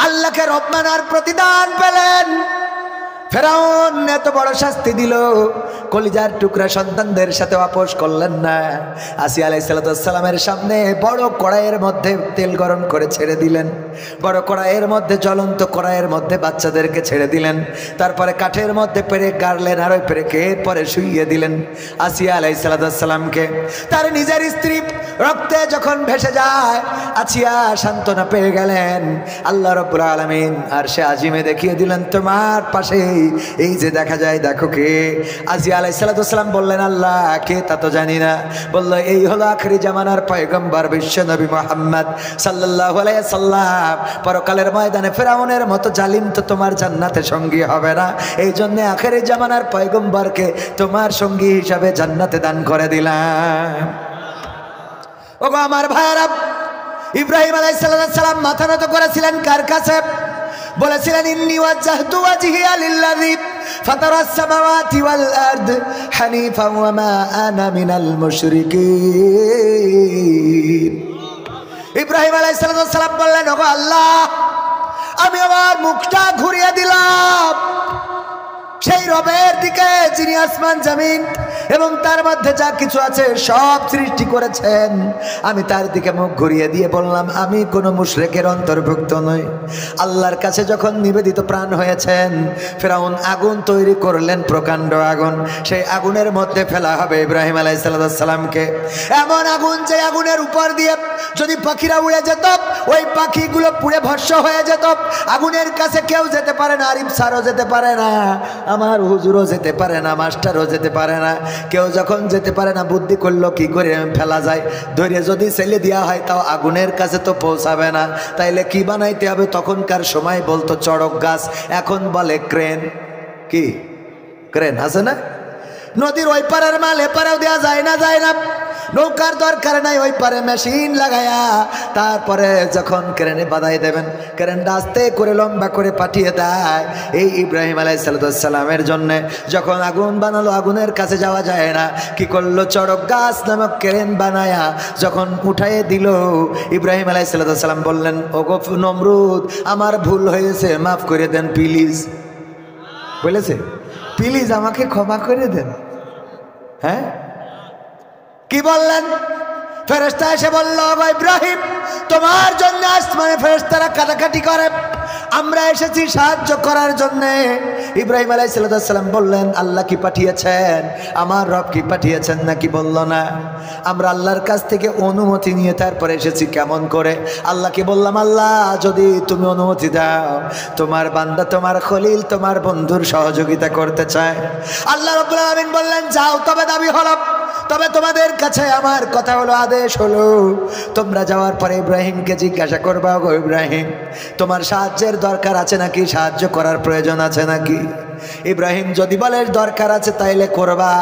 আল্লাহকে রব মানার প্রতিদান পেলেন। ফেরাউন এত বড় শাস্তি দিল, কলিজার টুকরা সন্তানদের সাথে আপোষ করলেন না। আসিয়া আলাইহিস সালামের সামনে বড় কড়াইয়ের মধ্যে তেল গরম করে ছেড়ে দিলেন, বড় কড়াইয়ের মধ্যে, জ্বলন্ত কড়াইয়ের মধ্যে বাচ্চাদেরকে ছেড়ে দিলেন, তারপরে কাঠের মধ্যে পেরেক গাড়লেন, আর ওই পেরেকের পরে শুইয়ে দিলেন আসিয়া আলাইহিস সালামকে। তার নিজের স্ত্রী রক্তে যখন ভেসে যায়, আসিয়া সান্ত্বনা পেয়ে গেলেন। আল্লাহ রাব্বুল আলামিন আর সে আজিমে দেখিয়ে দিলেন, তোমার পাশে এই যে দেখা যায়, দেখো কে? আসিয়া আলাইহিস সালাম বললেন আল্লাহ কে তা তো জানি না। বলল এই হলো আখিরি জামানার পয়গম্বর বিশ্ব নবী মুহাম্মদ সাল্লাল্লাহু আলাইহি সাল্লাম। পরকালের ময়দানে ফেরাউনের মতো জালিম তো তোমার জান্নাতে সঙ্গী হবে না, এই জন্য আখিরি জামানার পয়গম্বরকে তোমার সঙ্গী হিসাবে জান্নাতে দান করে দিলাম। ওগো আমার ভাইরা, ইব্রাহিম আলাইহিস সালাম মাথা নত করেছিলেন কার কাছে? বলেছিলেন ইন্নী ওয়াজ্জাহতু ওয়াজহিয়া লিল্লাযী ফাতারাস সামাওয়াতি ওয়াল আরদ হানিফা ওয়া মা আনা মিনাল মুশরিকিন। ইব্রাহিম আলাইহিস সালাম বললেন, ওগো আল্লাহ, আমি আমার মুখটা ঘুরিয়ে দিলাম সেই রবের দিকে যিনি আসমান জমিন এবং তার মধ্যে যা কিছু আছে সব সৃষ্টি করেছেন। আমি তার দিকে মুখ ঘুরিয়ে দিয়ে বললাম, আমি কোনো মুশরিকের অন্তর্ভুক্ত নই। আল্লাহর কাছে যখন নিবেদিত প্রাণ হয়েছেন, ফিরআউন আগুন তৈরি করলেন, প্রকাণ্ড আগুন। সেই আগুনের মধ্যে ফেলা হবে ইব্রাহিম আলাইহিস সালামকে। এমন আগুন, যে আগুনের উপর দিয়ে যদি পাখিরা উড়ে যেত, ওই পাখিগুলো পুড়ে ভস্ম হয়ে যেত। আগুনের কাছে কেউ যেতে পারে না, আরিফ স্যারও যেতে পারে না, আমার হুজুরও যেতে পারে না, মাস্টারও যেতে পারে না। কেউ যখন যেতে পারে না, বুদ্ধি করলো কি করে ফেলা যায়। ধরে যদি ছেলে দেওয়া হয়, তাও আগুনের কাছে তো পৌঁছাবে না। তাইলে কি বানাইতে হবে? তখনকার সময় বলতো চড়ক গাছ, এখন বলে ক্রেন। কি ক্রেন আছে না? নদীর ওই পারের মাল এপারেও দেওয়া যায় না, যায় না। নৌকার দরকার নাই, ওই পারে মেশিন লাগায়া তারপরে যখন ক্রেনে বাঁধাই দেবেন, ক্রেনটা আস্তে করে লম্বা করে পাঠিয়ে দেয়। এই ইব্রাহিম আলাইহিস সালামের জন্যে যখন আগুন বানালো, আগুনের কাছে যাওয়া যায় না, কি করলো? চড়ক গাছ নামক ক্রেন বানায়া যখন উঠাইয়ে দিল, ইব্রাহিম আলাইহিস সালাম বললেন, ওগো নমরুদ, আমার ভুল হয়েছে, মাফ করে দেন প্লিজ। বলেছে, প্লিজ আমাকে ক্ষমা করে দেন। হ্যাঁ, কি বললেন? ফেরেশতা এসে বলল, ইব্রাহিম, তোমার জন্য আসমানে ফেরেশতারা কাটাকাটি করে, আমরা এসেছি সাহায্য করার জন্য। ইব্রাহিম আলাইহিস সালাম বললেন, আল্লাহ কি পাঠিয়েছেন? আমার রব কি পাঠিয়েছেন নাকি? বলল না, আমরা আল্লাহর কাছ থেকে অনুমতি নিয়ে তারপরে এসেছি। কেমন করে? আল্লাহকে বললাম, আল্লাহ, যদি তুমি অনুমতি দাও, তোমার বান্দা, তোমার খলিল, তোমার বন্ধুর সহযোগিতা করতে চায়। আল্লাহ রাব্বুল আলামিন বললেন, যাও, তবে দাবি হলো, তবে তোমাদের কাছে আমার কথা হলো, আদেশ হলো, তোমরা যাওয়ার পরে ইব্রাহিমকে জিজ্ঞাসা করবা, গো ইব্রাহিম, তোমার সাহায্যের দরকার আছে নাকি? সাহায্য করার প্রয়োজন আছে নাকি? ইব্রাহিম যদি বলে দরকার আছে, তাইলে করবা,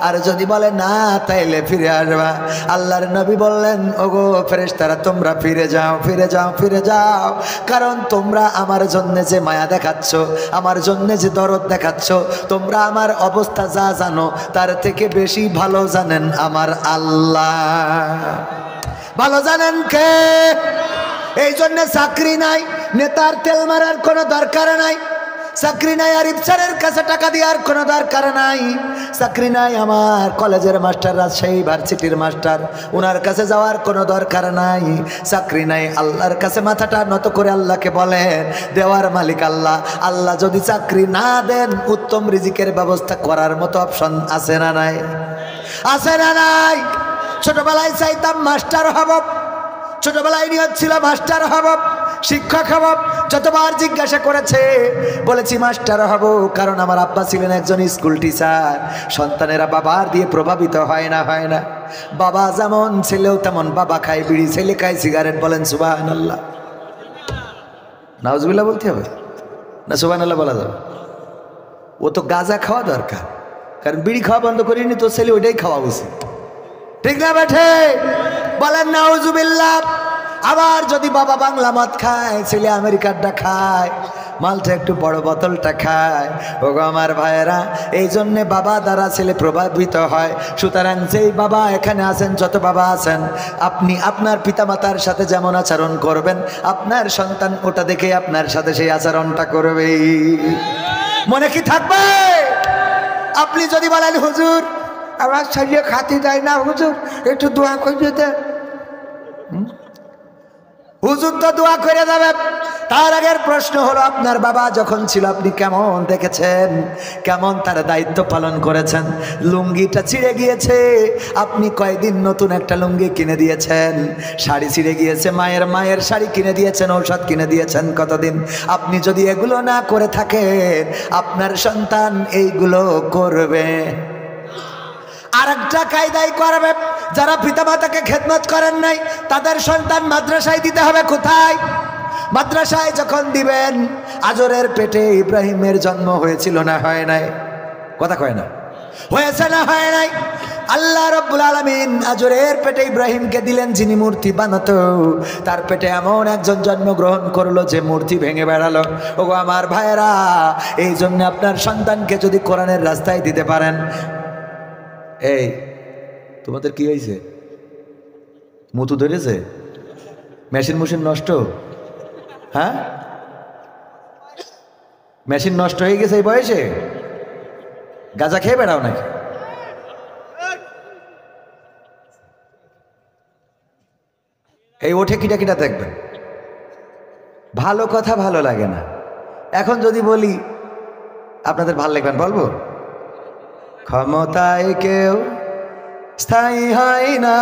আর যদি বলে না, তাইলে ফিরে আসবা। আল্লাহর নবী বললেন, ওগো ফেরেশতারা, তোমরা ফিরে যাও, ফিরে যাও, ফিরে যাও, কারণ তোমরা আমার জন্য যে মায়া দেখাচ্ছ, আমার জন্য যে দরদ দেখাচ্ছ, তোমরা আমার অবস্থা যা জানো, তার থেকে বেশি ভালো জানেন আমার আল্লাহ। ভালো জানেন কে? এই জন্য চাকরি নাই, নেতার তেল মারার কোনো দরকার নাই। চাকরি নাই আরিফ স্যারের কাছে টাকা দেওয়ার কোনো দরকার নাই। চাকরি নাই আমার কলেজের মাস্টার, রাজশাহী ভার্সিটির মাস্টার, ওনার কাছে যাওয়ার কোনো দরকার নাই। চাকরি নাই, আল্লাহর কাছে মাথাটা নত করে আল্লাহকে বলেন, দেওয়ার মালিক আল্লাহ। আল্লাহ যদি চাকরি না দেন, উত্তম রিজিকের ব্যবস্থা করার মতো অপশন আছে না নাই? আছে না নাই? ছোটবেলায় চাইতাম মাস্টার হব, ছোটবেলায় নিয়ত ছিল মাস্টার হব, শিক্ষক হব। যতবার জিজ্ঞাসা করেছে, বলেছি মাস্টার হব, কারণ আমার আব্বা ছিলেন একজন স্কুল টিচার। সন্তানেরা বাবার দিয়ে প্রভাবিত হয় না, হয় না? বাবা যেমন, ছেলেও তেমন। বাবা খায় বিড়ি, ছেলে খায় সিগারেট। বলেন সুবহানাল্লাহ। নাউজুবিল্লাহ বলতে হবে না সুবহানাল্লাহ বলা যাবে? ও তো গাঁজা খাওয়া দরকার, কারণ বিড়ি খাওয়া বন্ধ করিনি তো ছেলে ওইটাই খাওয়া উচিত, ঠিক না বেঠে? বলেন নাউজুবিল্লাহ। আবার যদি বাবা বাংলা মদ খায়, ছেলে আমেরিকারটা খায়, মালটা একটু বড় বোতলটা খায়। ওগো আমার ভাইয়েরা, এই জন্যে বাবা দ্বারা ছেলে প্রভাবিত হয়। সুতরাং যেই বাবা এখানে আছেন, যত বাবা আছেন, আপনি আপনার পিতামাতার সাথে যেমন আচরণ করবেন, আপনার সন্তান ওটা দেখে আপনার সাথে সেই আচরণটা করবে। মনে কি থাকবে? আপনি যদি বলেন, হুজুর আমার ছেলে খাতি দেয় না, হুজুর একটু দোয়া করে দেন, হুজুর তো দোয়া করে দেবে। তার আগের প্রশ্ন হলো, আপনার বাবা যখন ছিল আপনি কেমন দেখেছেন, কেমন তার দায়িত্ব পালন করেছেন? লুঙ্গিটা ছিঁড়ে গিয়েছে, আপনি কয়দিন নতুন একটা লুঙ্গি কিনে দিয়েছেন। শাড়ি ছিঁড়ে গিয়েছে, মায়ের শাড়ি কিনে দিয়েছেন, ঔষধ কিনে দিয়েছেন কতদিন। আপনি যদি এগুলো না করে থাকেন, আপনার সন্তান এইগুলো করবে। আর একটা কায়দাই করবে, যারা পিতামাতাকে খেদমত করেন নাই, তাদের সন্তান মাদ্রাসায় দিতে হবে। কোথায়? মাদ্রাসায় যখন দিবেন, আজরের পেটে ইব্রাহিমের জন্ম হয়েছিল না হয় নাই? কথা কয় না? হয়েছে না হয় নাই? আল্লাহ রাব্বুল আলামিন আজরের পেটে ইব্রাহিমকে দিলেন, যিনি মূর্তি বানাতো। তার পেটে এমন একজন জন্মগ্রহণ করলো যে মূর্তি ভেঙে বেড়ালো। ওগো আমার ভাইয়েরা, এই জন্য আপনার সন্তানকে যদি কোরআনের রাস্তায় দিতে পারেন। এই তোমাদের কি হয়েছে? মুতু ধরেছে? মেশিন নষ্ট? হ্যাঁ, মেশিন নষ্ট হয়ে গেছে এই বয়সে? গাঁজা খেয়ে বেড়াও নাকি? এই ওঠে কিটা কিটা দেখবেন। ভালো কথা ভালো লাগে না। এখন যদি বলি আপনাদের ভালো লাগবেন, বলবো ক্ষমতায় কেউ স্থায়ী হয় না,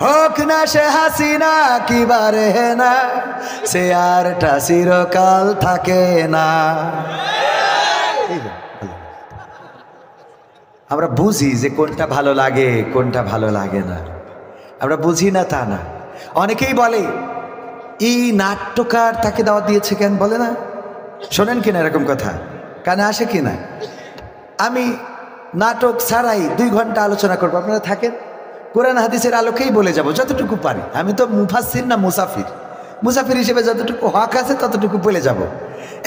হোক না সে হাসিনা কি বারে না, সে আরটা চিরকাল থাকে না। আমরা বুঝি যে কোনটা ভালো লাগে কোনটা ভালো লাগে না, আমরা বুঝি না তা না। অনেকেই বলে এই নাট্যকার তাকে দাওয়াত দিয়েছে কেন, বলে না? শোনেন কিনা এরকম কথা, কানে আসে কিনা? আমি নাটক ছাড়াই 2 ঘন্টা আলোচনা করবো, আপনারা থাকেন, কোরআন হাদিসের আলোকেই বলে যাব যতটুকু পারি। আমি তো মুফাসসির না মুসাফির, মুসাফির হিসেবে যতটুকু হক আছে ততটুকু বলে যাব।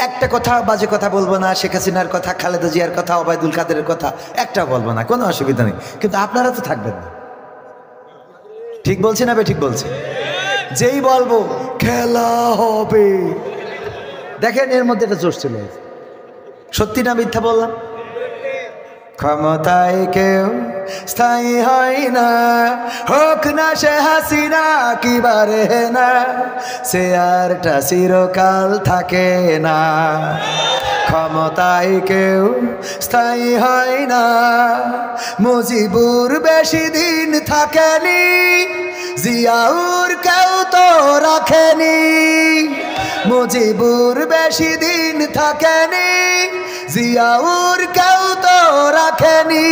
একটা কথা বাজে কথা বলবো না, শেখ হাসিনার কথা, খালেদা জিয়ার কথা, ওবায়দুল কাদেরের কথা একটাও বলবো না, কোনো অসুবিধা নেই। কিন্তু আপনারা তো থাকবেন না। ঠিক বলছি না? ঠিক বলছি। যেই বলবো খেলা হবে, দেখেন এর মধ্যে একটা জোশ চলে আসে। সত্যি না মিথ্যা বললাম? ক্ষমতায় কেউ স্থায়ী হয় না, হোক না সে হাসিনা কি বারে না, সে আরটা চিরকাল থাকে না। ক্ষমতায় কেউ স্থায়ী হয় না, মুজিবুর বেশি দিন থাকেনি, জিয়াউর কেউ তো রাখেনি। মুজিবুর বেশি দিন থাকেনি, জিয়াউর কেউ তো রাখেনি।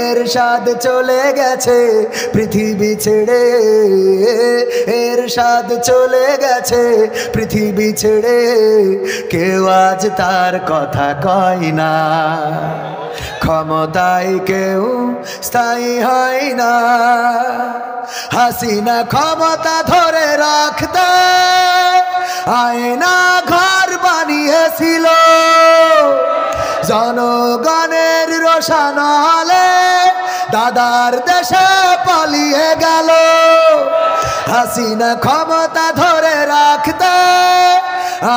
এরশাদ চলে গেছে পৃথিবী ছেড়ে, এরশাদ চলে গেছে পৃথিবী ছেড়ে, কেউ আজ তার কথা কয় না। ক্ষমতায় কেউ স্থায়ী হয় না, হাসিনা ক্ষমতা ধরে রাখতে আয়না ঘর বানিয়েছিল, জনগণের রোশানলে দাদার দেশে পালিয়ে গেল। হাসিনা ক্ষমতা ধরে রাখতে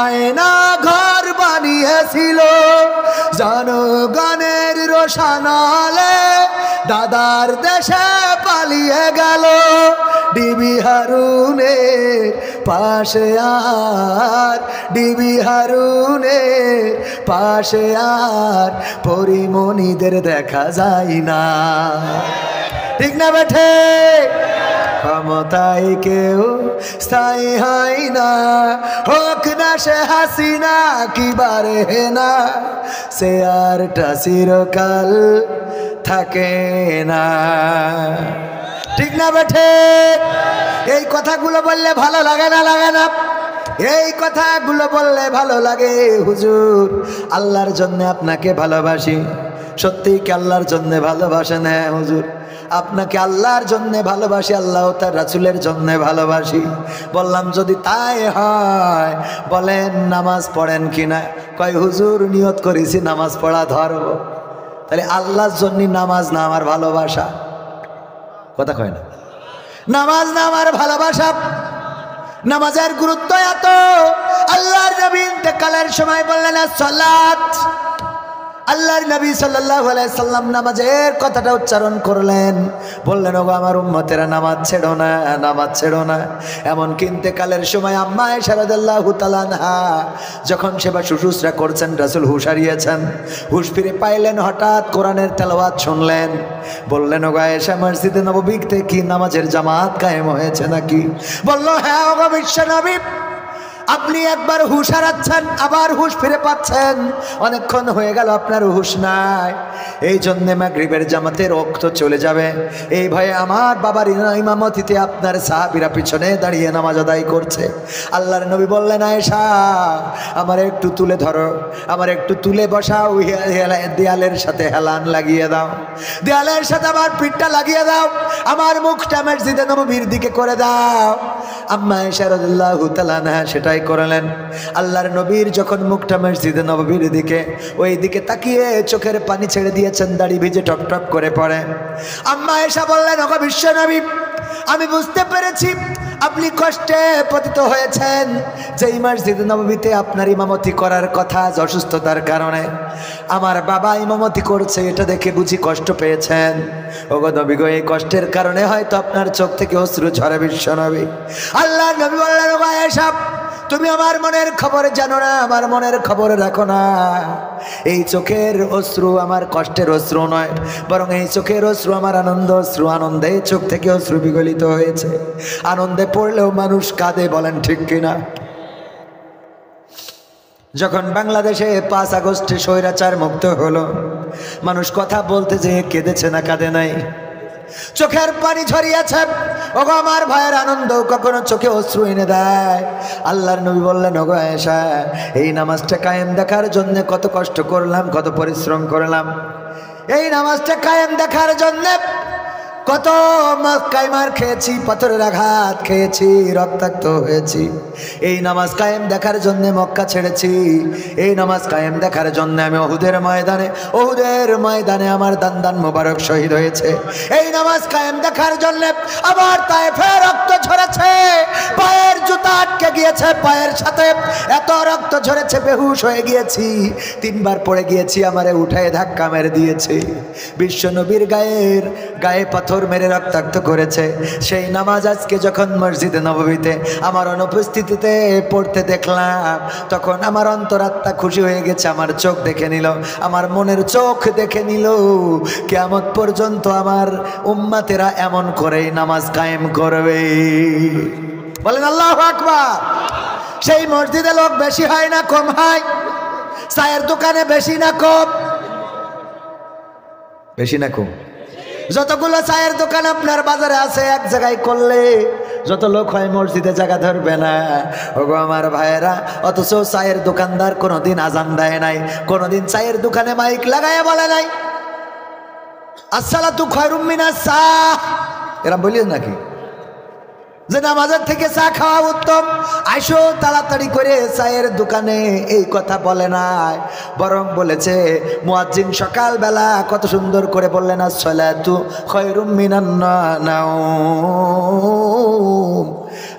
আয়না ঘর বানিয়েছিল, জনগণের রোশানলে দাদার দেশে পালিয়ে গেল। ডিবি হারুনের পাশে আর, ডিবি হারুনের পাশে আর পরিমণিদের দেখা যায় না। ঠিক না বেঠে? ক্ষমতায় কেউ স্থায়ী হয় না, হোক না সে হাসিনা কি বারে না, সে আরটা চিরকাল থাকে না। ঠিক না বেঠে? এই কথাগুলো বললে ভালো লাগে না? লাগে না? এই কথাগুলো বললে ভালো লাগে। হুজুর আল্লাহর জন্য আপনাকে ভালোবাসি। সত্যি কি আল্লাহর জন্য ভালোবাসেন? হ্যাঁ হুজুর আপনাকে আল্লাহর জন্য ভালোবাসি, আল্লাহ তার রাসূলের জন্য ভালোবাসি। বললাম যদি তাই হয় বলেন নামাজ পড়েন কিনা? কয় হুজুর নিয়ত করেছি নামাজ পড়া ধরব। তাহলে আল্লাহর জন্য নামাজ না আমার ভালোবাসা? কথা কয় না? নামাজ না আমার ভালোবাসা? নামাজের গুরুত্ব এত, আল্লাহর নবী ইন্তেকালের সময় বললেন সালাত। আল্লাহর নবী সাল্লাল্লাহু আলাইহি সাল্লাম নামাজের কথাটা উচ্চারণ করলেন, বললেন ওগো আমার উম্মতেরা নামাজ ছেড়ো না, নামাজ ছেড়ো না। এমন ইন্তেকালের সময় আম্মা আয়েশা রাদিয়াল্লাহু তাআলা আনহা যখন সেবা শুশ্রূষা করছেন, রাসূল হুঁশ হারিয়েছেন, হুঁশ ফিরে পাইলেন, হঠাৎ কোরআনের তেলাওয়াত শুনলেন। বললেন ওগো আয়েশা মসজিদে নববীতে কি নামাজের জামাত কায়েম হয়েছে নাকি? বলল হ্যাঁ ওগো বিশ্ব নবী, আপনি একবার হুঁশ হারাচ্ছেন, আবার হুঁশ ফিরে পাচ্ছেন, অনেকক্ষণ হয়ে গেল আপনার হুঁশ নাই। এই জন্য মাগরিবের জামাতে রক্ত চলে যাবে এই ভয়ে আমার বাবার ইমামতিতে আপনার সাহাবীরা পিছনে দাঁড়িয়ে নামাজ আদায় করছে। আল্লাহর নবী বললেন, আয়েশা আমার একটু তুলে ধরো, আমার একটু তুলে বসাও, দেয়ালের সাথে হেলান লাগিয়ে দাও, দেয়ালের সাথে আমার পিঠটা লাগিয়ে দাও, আমার মুখটা মসজিদে নববীর দিকে করে দাও। আম্মা আয়েশা রাদিয়াল্লাহু তাআলা আনহা সেটাই করলেন। আল্লাহর নবীর যখন মুখটা মসজিদে নববীর দিকে ওই দিকে তাকিয়ে চোখের পানি ছেড়ে দিয়েছেন, দাড়ি ভিজে টপ টপ করে পড়ে। আম্মা আয়েশা বললেন, ওগো বিশ্ব নবী, আমি বুঝতে পেরেছি আপনি কষ্টে পতিত হয়েছেন। যেই মসজিদে নববীতে আপনার ইমামতি করার কথা, অসুস্থতার কারণে আমার বাবা ইমামতি করছে, এটা দেখে বুঝি কষ্ট পেয়েছেন। ওগো নবী গো, এই কষ্টের কারণে হয়তো আপনার চোখ থেকে অশ্রু ঝরে বিশ্ব নবী। আল্লাহর নবী বললেন, ওগো আয়েশা তুমি আমার মনের খবর জানো না, আমার মনের খবর রাখো না। এই চোখের অশ্রু আমার কষ্টের অশ্রু নয়, বরং এই চোখের অশ্রু আমার আনন্দ অশ্রু। আনন্দে চোখ থেকে অশ্রু বিগলিত হয়েছে। আনন্দে পড়লেও মানুষ কাঁদে, বলেন ঠিক কিনা? যখন বাংলাদেশে 5 আগস্টে স্বৈরাচার মুক্ত হলো, মানুষ কথা বলতে যে কেঁদেছে না কাঁদে নাই, চোখের পানি ঝরিয়েছে। ওগো আমার ভাইয়ের আনন্দ কখনো চোখে অশ্রু এনে দেয়। আল্লাহর নবী বললেন, ওগো আয়েশা এই নামাজটা কায়েম দেখার জন্য কত কষ্ট করলাম, কত পরিশ্রম করলাম। এই নামাজটা কায়েম দেখার জন্য কত কাইমার খেয়েছি, পাথরের আঘাত খেয়েছি, রক্তাক্ত হয়েছি। এই নামাজ কায়েম দেখার জন্য মক্কা ছেড়েছি। এই নামাজ কায়েম দেখার জন্য আমি ওহুদের ময়দানে আমার দান মোবারক শহীদ হয়েছে। এই নামাজ কায়েম দেখার জন্য আবার তায়েফে রক্ত ঝরেছে, পায়ের জুতা আটকে গিয়েছে, পায়ের সাথে এত রক্ত ঝরেছে বেহুশ হয়ে গিয়েছি। 3 বার পড়ে গিয়েছি, আমারে উঠায় ধাক্কা মেরে দিয়েছে। বিশ্ব নবীর গায়ে পাথর মেরে রক্তাক্ত করেছে। সেই নামাজ আজকে যখন মসজিদে নববীতে আমার অনুপস্থিতিতে পড়তে দেখলাম, তখন আমার অন্তরাত্মা খুশি হয়ে গেছে। আমার চোখ দেখে নিল, আমার মনের চোখ দেখে নিল, কিয়ামত পর্যন্ত আমার উম্মতেরা এমন করেই নামাজ কায়েম করবে। বলেন আল্লাহু আকবার। সেই মসজিদে লোক বেশি হয় না কম হয়? চায়ের দোকানে বেশি না কম? বেশি না কম? যতগুলো চায়ের দোকান আপনার বাজারে আছে, এক জায়গায় করলে যত লোক হয় মসজিদে জায়গা ধরবে না। ওগো আমার ভাইয়েরা, অথচ চায়ের দোকানদার কোনোদিন আজান দেয় নাই, কোনোদিন চায়ের দোকানে মাইক লাগায় বলে নাই আসসালাতু খায়রুম মিনাস সাহ। এরা বলিস নাকি যে নামাজের থেকে চা খাওয়া উত্তম? আইসো তাড়াতাড়ি করে চায়ের দোকানে, এই কথা বলে নাই, বরং বলেছে মুয়াজ্জিন সকালবেলা কত সুন্দর করে বললেন, আসসালাতু খায়রুম মিনান নাওম।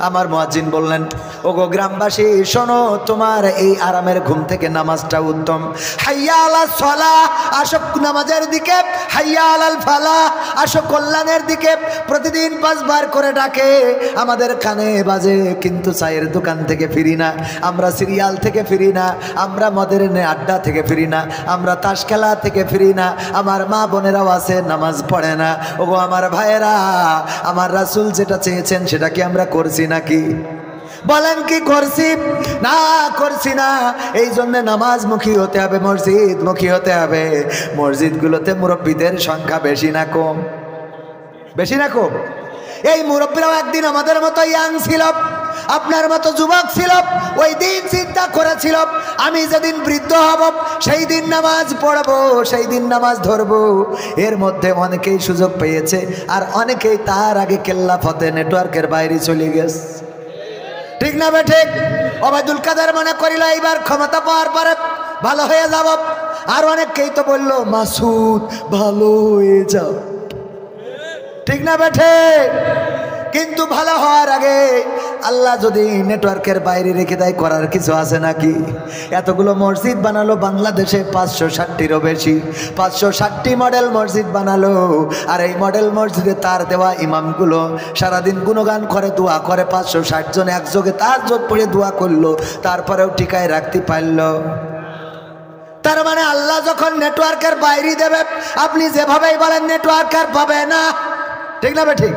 আমার মুয়াজ্জিন বললেন, ওগো গ্রামবাসী শোনো, তোমার এই আরামের ঘুম থেকে নামাজটা উত্তম। হাইয়া আলাস সালাহ, আসো নামাজের দিকে। হাইয়া আলাল ফালাহ, আসো কল্যাণের দিকে। প্রতিদিন 5 বার করে ডাকে, আমাদের কানে বাজে, কিন্তু চায়ের দোকান থেকে ফিরি না, আমরা সিরিয়াল থেকে ফিরি না, আমরা মদের আড্ডা থেকে ফিরি না, আমরা তাস খেলা থেকে ফিরি না। আমার মা বোনেরাও আছে, নামাজ পড়ে না। ওগো আমার ভাইয়েরা, আমার রাসূল যেটা চেয়েছেন সেটা কি আমরা করছি নাকি? বলেন কি করছি? না, করছি না। এই জন্য নামাজমুখী হতে হবে, মসজিদমুখী হতে হবে। মসজিদগুলোতে মুরব্বীদের সংখ্যা বেশি না কম? বেশি না কম? এই মুরব্বীরাও একদিন আমাদের মতো ইয়াং ছিল, আপনার মতো যুবক ছিল। ওই দিন চিন্তা করেছিল, আমি যেদিন বৃদ্ধ হব সেই দিন নামাজ পড়বো, সেই দিন নামাজ ধরবো। এর মধ্যে অনেকেই সুযোগ পেয়েছে, আর অনেকেই তার আগে কেল্লা ফতে নেটওয়ার্কের বাইরে চলে গেছে। ঠিক না বেঠিক? ওবায়দুল কাদের মনে করিল এইবার ক্ষমতা পাওয়ার পরে ভালো হয়ে যাব, আর অনেককেই তো বললো মাসুদ ভালো হয়ে যাও। ঠিক না বেঠিক? কিন্তু ভালো হওয়ার আগে আল্লাহ যদি নেটওয়ার্কের বাইরে রেখে দেয়, করার কিছু আছে নাকি? এতগুলো মসজিদ বানালো বাংলাদেশে, 560টিরও বেশি, 560টি মডেল মসজিদ বানালো। আর এই মডেল মসজিদে তার দেওয়া ইমামগুলো সারাদিন গুণগান করে, দোয়া করে। 560 জন একযোগে তার যোগ পড়ে দোয়া করলো, তারপরেও টিকায় রাখতে পারল। তার মানে আল্লাহ যখন নেটওয়ার্কের বাইরে দেবে, আপনি যেভাবেই বলেন নেটওয়ার্ক আর পাবে না। ঠিক না ঠিক?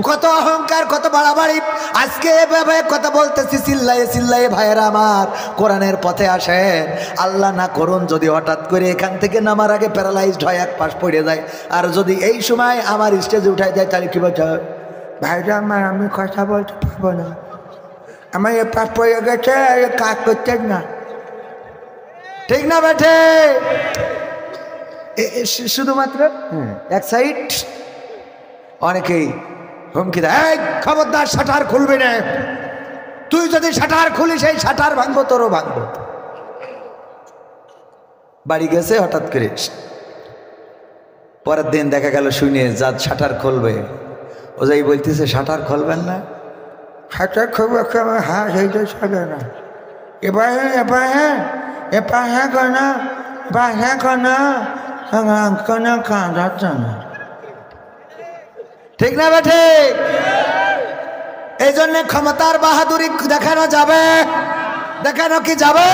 কত অহংকার, কত বাড়াবাড়ি, আজকে এভাবে কথা বলতেছি চিল্লায়ে চিল্লায়ে ভাইয়েরা আমার, কোরআনের পথে আসেন। আল্লাহ না করুন যদি হঠাৎ করে এখান থেকে নামার আগে প্যারালাইজড হয়, এক পাশ পড়ে যায়, আর যদি এই সময় আমার স্টেজে উঠাই যায়, তাহলে কি বলছে? ভাইরা আমার, আমি কথা বলতে পারবো না, আমার এ পাশ পড়ে গেছে, কাজ করতেন না। ঠিক না বেঠে? শুধুমাত্র এক সাইড। অনেকেই হুমকি দেয়, এই খবরদার শাটার খুলবি না, তুই যদি শাটার খুলিস এই শাটার ভাঙবো, তোরও ভাঙবো। বাড়ি গেছে হঠাৎ করে, পরের দিন দেখা গেল শুনে যা শাটার খুলবে, ও যাই বলতেছে শাটার খুলবেন না, শাটার খুলবে? হ্যাঁ সেইটা চলে না, এবার এবার হ্যাঁ, এবার হ্যাঁ কেনা বা হ্যাঁ কেনা কেনা কাঁদাচ্ছে না। ঠিক না বেঠে? এই জন্য ক্ষমতার বাহাদুরি দেখানো যাবে, দেখানো কি যাবে?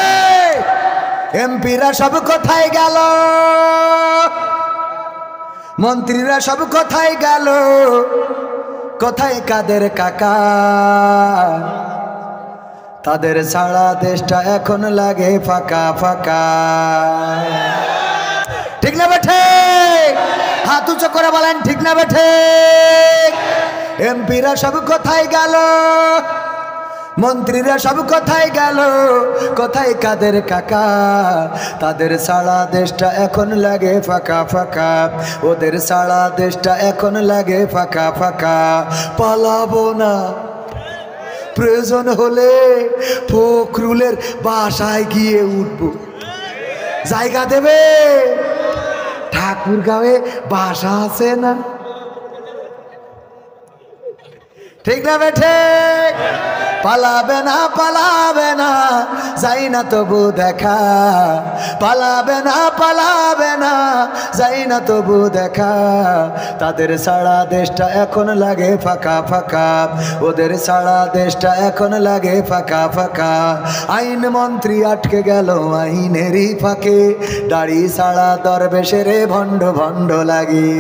এমপিরা সব কোথায় গেল, মন্ত্রীরা সব কোথায় গেল, কোথায় কাদের কাকা? তাদের সারা দেশটা এখন লাগে ফাঁকা ফাঁকা। ঠিক না বেঠে? হাত উঁচু করে বলেন ঠিক না বেঠে? এমপিরা সব কোথায় গেল, মন্ত্রীরা সব কোথায় গেল, কোথায় কাদের কাকা? তাদের সারা দেশটা এখন লাগে ফাঁকা ফাঁকা, ওদের সারা দেশটা এখন লাগে ফাঁকা ফাঁকা। পালাবো না, প্রয়োজন হলে ফখরুলের বাসায় গিয়ে উঠবো, জায়গা দেবে? ঠাকুরগাঁওয়ে বাসা আছে না? ঠিক না বেঠে? পালাবে না, পালাবে না, যাই না তবু দেখা, পালাবে না, পালাবে না, যাই না তবু দেখা। তাদের সারা দেশটা এখন লাগে ফাঁকা ফাঁকা, ওদের সারা দেশটা এখন লাগে ফাঁকা ফাঁকা। আইন মন্ত্রী আটকে গেল আইনেরই ফাঁকে, দাড়ি সারা দরবেশেরে ভণ্ড ভণ্ড লাগে।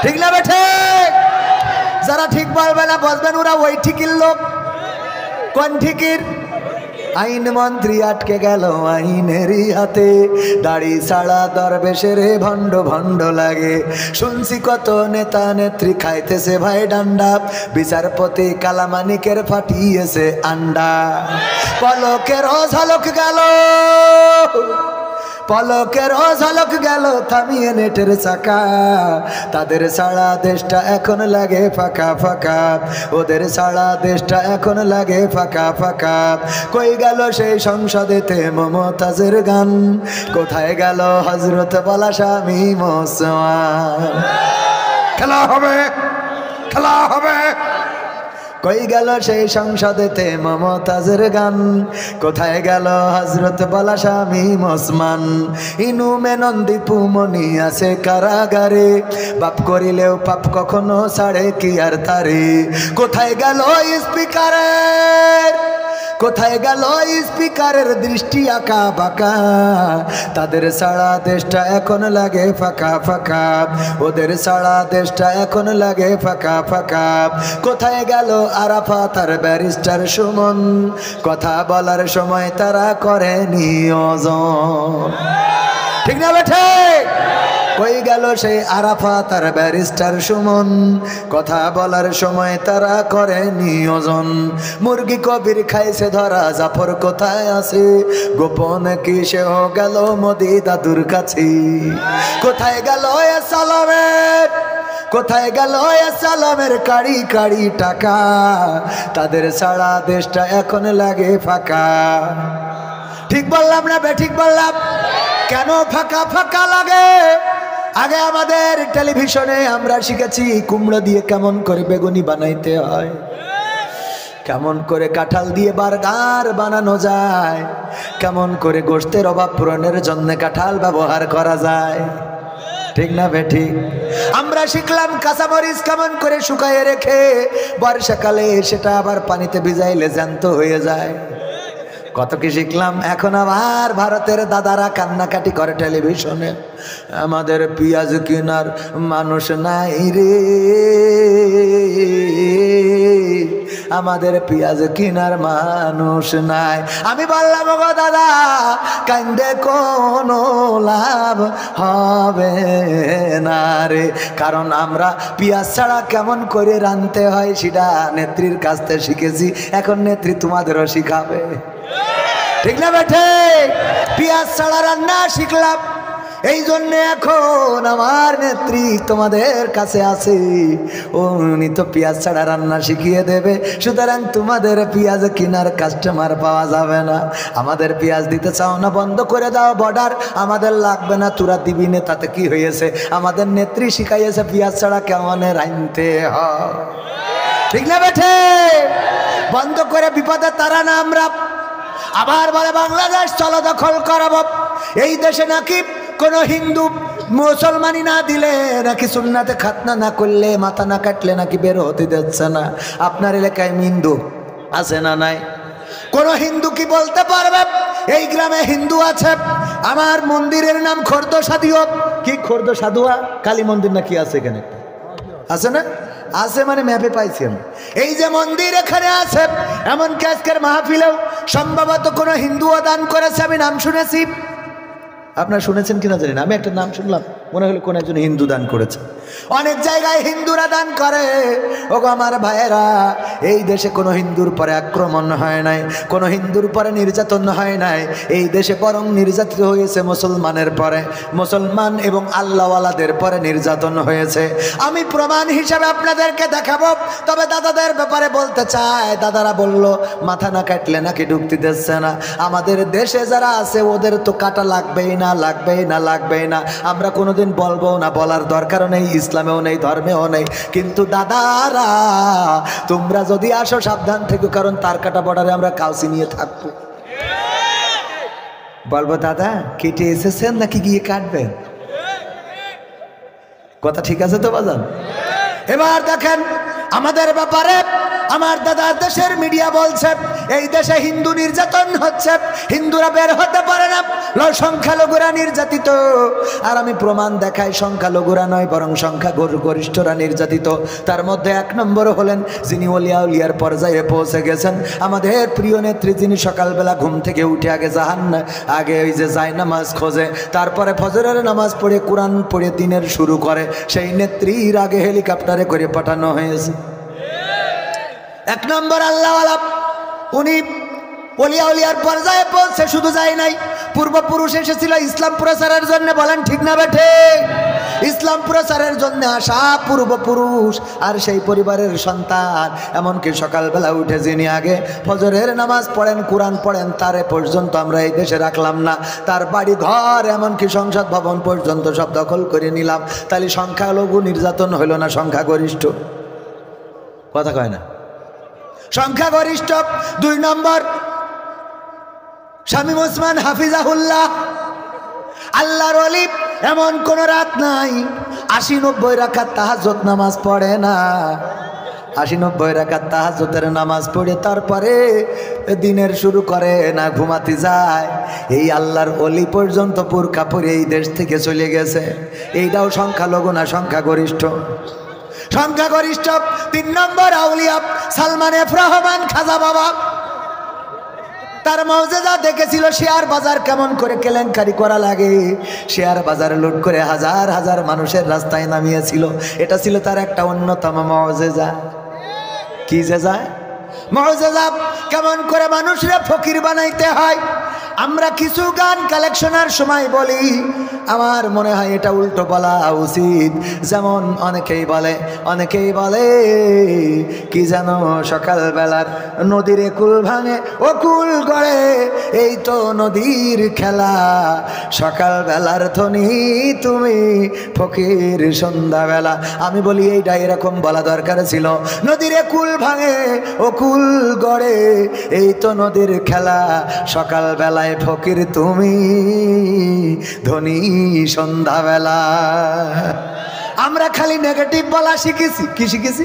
ঠিক না বেঠে? যারা ঠিক বলবে না বসবেন, ওরা ওই ঠিকির লোক। কোন ঠিকির? আইন মন্ত্রী আটকে গেল আইনেরই হাতে, দাড়ি সারা দরবেশেরে ভণ্ড ভণ্ড লাগে। শুনছি কত নেতা নেত্রী খাইতেছে ভাই ডান্ডা, বিচারপতি কালামানিকের ফাটিয়েছে আন্ডা। পলকের ঝলক গেল, পলকের ঝলক গেল থামিয়ে নেটের চাকা। তাদের সারা দেশটা এখন লাগে ফাঁকা ফাঁকা, ওদের সারা দেশটা এখন লাগে ফাঁকা ফাঁকা। কই গেল সেই সংসদেতে মমতাজের গান, কোথায় গেল হযরত বলা স্বামী মুসলমান? খেলা হবে, খেলা হবে। কই গেল সেই সংসদেতে মমতাজের গান, কোথায় গেল হযরত বলা স্বামী মুসলমান? ইনু মেনন দীপু মনি আছে কারাগারে, বাপ করিলেও পাপ কখনো ছাড়ে কি আর তারে? কোথায় গেল স্পিকারের, কোথায় গেল স্পিকারের দৃষ্টি আঁকা বাঁকা? তাদের সারা দেশটা এখন লাগে ফাঁকা ফাঁকা, ওদের সারা দেশটা এখন লাগে ফাঁকা ফাঁকা। কোথায় গেল আরাফাত আর ব্যারিস্টার সুমন, কথা বলার সময় তারা করে নিয়োজন? ঠিক না বেঠে? কই গেল সেই আরাফাত আর ব্যারিস্টার সুমন, কথা বলার সময় তারা করে নিয়োজন? মুরগি কবির খাইছে ধরা, জাফর কোথায় আছে? গোপন কি সেও গেল মোদি দাদুর কাছে? কোথায় গেল এ সালামের, কোথায় গেল এ সালামের কাড়ি কাড়ি টাকা? তাদের সারা দেশটা এখন লাগে ফাঁকা। ঠিক বললাম না বেঠিক বললাম? কেন ফাঁকা ফাঁকা লাগে? আগে আমাদের টেলিভিশনে আমরা শিখেছি কুমড়ো দিয়ে কেমন করে বেগুনি বানাইতে হয়, কেমন করে কাঁঠাল দিয়ে বার্গার বানানো যায়, কেমন করে গোশতের অভাব পূরণের জন্য কাঁঠাল ব্যবহার করা যায়। ঠিক না বেঠিক? আমরা শিখলাম কাঁচামরিচ কেমন করে শুকায়ে রেখে বর্ষাকালে সেটা আবার পানিতে ভিজাইলে জ্যান্ত হয়ে যায়। কত কি শিখলাম। এখন আবার ভারতের দাদারা কান্নাকাটি করে টেলিভিশনে, আমাদের পেঁয়াজ কেনার মানুষ নাই রে, আমাদের পেঁয়াজ কেনার মানুষ নাই। আমি বললাম গো দাদা, কান্দে কোনো লাভ হবে না রে, কারণ আমরা পেঁয়াজ ছাড়া কেমন করে রাঁধতে হয় সেটা নেত্রীর কাছ থেকে শিখেছি। এখন নেত্রী তোমাদেরও শিখাবে, ঠিক না বেঠে? পেঁয়াজ ছাড়া রান্না শিখলাম, এই জন্য এখন আমার নেত্রী তোমাদের কাছে আছে, উনি তো পেঁয়াজ ছাড়া রান্না শিখিয়ে দেবে। সুতরাং তোমাদের পেঁয়াজ কেনার কাস্টমার পাওয়া যাবে না। আমাদের পেঁয়াজ দিতে চাও না, বন্ধ করে দাও বর্ডার, আমাদের লাগবে না, তোরা দিবি না, তাতে কি হয়েছে? আমাদের নেত্রী শিখাইয়েছে পেঁয়াজ ছাড়া কেমন রাঁধতে হয়, ঠিক না বেঠে? বন্ধ করে বিপদে তারা না আমরা। আবার বলে বাংলাদেশ চলো দখল করাবো। এই দেশে নাকি কোনো হিন্দু মুসলমানি না দিলে নাকি সুন্নাতে খাতনা না করলে, মাথা না কাটলে নাকি বের হতে দিচ্ছে না। আপনার এলাকায় হিন্দু আছে না নাই? কোন হিন্দু কি বলতে পারবে এই গ্রামে হিন্দু আছে? আমার মন্দিরের নাম খর্দ সাধুয়া। কি খর্দ সাধুয়া? কালী মন্দির নাকি আছে এখানে? আছে না? আছে মানে ম্যাপে পাইছি আমি। এই যে মন্দির এখানে আছে, এমনকি আজকের মাহফিলেও সম্ভবত কোনো হিন্দুও দান করেছে, আমি নাম শুনেছি। আপনারা শুনেছেন কিনা জানি না, আমি একটা নাম শুনলাম, মনে হলো কোন একজন হিন্দু দান করেছে। অনেক জায়গায় হিন্দুরা দান করে। ওগো আমার ভাইয়েরা, এই দেশে কোনো হিন্দুর পরে আক্রমণ হয় নাই, কোনো হিন্দুর পরে নির্যাতন হয় নাই। এই দেশে বরং নির্যাতিত হয়েছে মুসলমানের পরে, মুসলমান এবং আল্লাহওয়ালাদের পরে নির্যাতন হয়েছে। আমি প্রমাণ হিসাবে আপনাদেরকে দেখাবো। তবে দাদাদের ব্যাপারে বলতে চাই, দাদারা বলল মাথা না কাটলে নাকি ঢুকতে দিচ্ছে না। আমাদের দেশে যারা আছে ওদের তো কাটা লাগবেই না, লাগবেই না, লাগবেই না। আমরা কোনোদিন বলবো না, বলার দরকারও নেই, ইসলামেও নেই, ধর্মেও নেই। কিন্তু দাদারা তোমরা যদি আসো সাবধান থেকো, কারণ তার কাটা বর্ডারে আমরা কাউসি নিয়ে থাকবো। বলবো দাদা কেটে এসেছেন নাকি গিয়ে কাটবেন? কথা ঠিক আছে তো বাজান? এবার দেখেন আমাদের ব্যাপারে আমার দাদার দেশের মিডিয়া বলছে এই দেশে হিন্দু নির্যাতন হচ্ছে, হিন্দুরা বের হতে পারে না, সংখ্যালঘুরা নির্যাতিত। আর আমি প্রমাণ দেখাই সংখ্যালঘুরা নয়, বরং সংখ্যা গরিষ্ঠরা নির্যাতিত। তার মধ্যে এক নম্বর হলেন যিনি ওলিয়া উলিয়ার পর্যায়ে পৌঁছে গেছেন, আমাদের প্রিয় নেত্রী, যিনি সকালবেলা ঘুম থেকে উঠে আগে ওই যে যায় নামাজ খোঁজে, তারপরে ফজরের নামাজ পড়ে কোরআন পড়ে দিনের শুরু করে, সেই নেত্রীর আগে হেলিকপ্টারে করে পাঠানো হয়েছে। এক নম্বর আল্লাহওয়ালা, উনি ওলিয়া উলিয়ার পর্যায়ে পৌঁছে শুধু যায় নাই, পূর্বপুরুষ এসেছিল ইসলাম প্রচারের জন্য। বলেন ঠিক না বেঠে? ইসলাম প্রচারের জন্য আসা পূর্বপুরুষ আর সেই পরিবারের সন্তান। এমনকি সকালবেলা উঠে যিনি আগে ফজরের নামাজ পড়েন, কোরআন পড়েন, তারে পর্যন্ত আমরা এই দেশে রাখলাম না। তার বাড়ি ঘর এমনকি সংসদ ভবন পর্যন্ত সব দখল করে নিলাম। তাহলে সংখ্যালঘু নির্যাতন হইল না সংখ্যাগরিষ্ঠ? কথা কয় না? সংখ্যাগরিষ্ঠ। দুই নম্বর শামীম ওসমান হাফিজাহুল্লাহ, আল্লাহর ওলি, এমন কোন রাত নাই ৮০-৯০ রাকাত তাহাজ্জুদ নামাজ পড়ে না। ৮০-৯০ রাকাত তাহাজ্জুদের নামাজ পড়ে তারপরে দিনের শুরু করে না, ঘুমাতে যায়। এই আল্লাহর ওলি পর্যন্ত বুরকা পরে এই দেশ থেকে চলে গেছে। এইটাও সংখ্যালঘু না সংখ্যাগরিষ্ঠ? সংখ্যাগরিষ্ঠ। ৩ নম্বর আউলিয়া সালমান এফ রহমান খাজা বাবা, তার মৌজেজা দেখেছিল শেয়ার বাজার কেমন করে কেলেঙ্কারি করা লাগে। শেয়ার বাজার লুট করে হাজার হাজার মানুষের রাস্তায় নামিয়েছিল। এটা ছিল তার একটা অন্যতম মৌজেজা। কি যে যায় মৌজেজা, কেমন করে মানুষরা ফকির বানাইতে হয়। আমরা কিছু গান কালেকশনের সময় বলি, আমার মনে হয় এটা উল্টো বলা উচিত। যেমন অনেকেই বলে কি জানো, সকালবেলার নদীর কুল ভাঙে ও কুল গড়ে, এই তো নদীর খেলা, সকালবেলার ধনী তুমি ফকির সন্ধ্যাবেলা। আমি বলি এইটা এরকম বলা দরকার ছিল, নদীর কুল ভাঙে ও কুল গড়ে, এই তো নদীর খেলা, সকালবেলা ফকির তুমি ধনী সন্ধ্যাবেলা। আমরা খালি নেগেটিভ বলা শিখেছি। কি শিখেছি?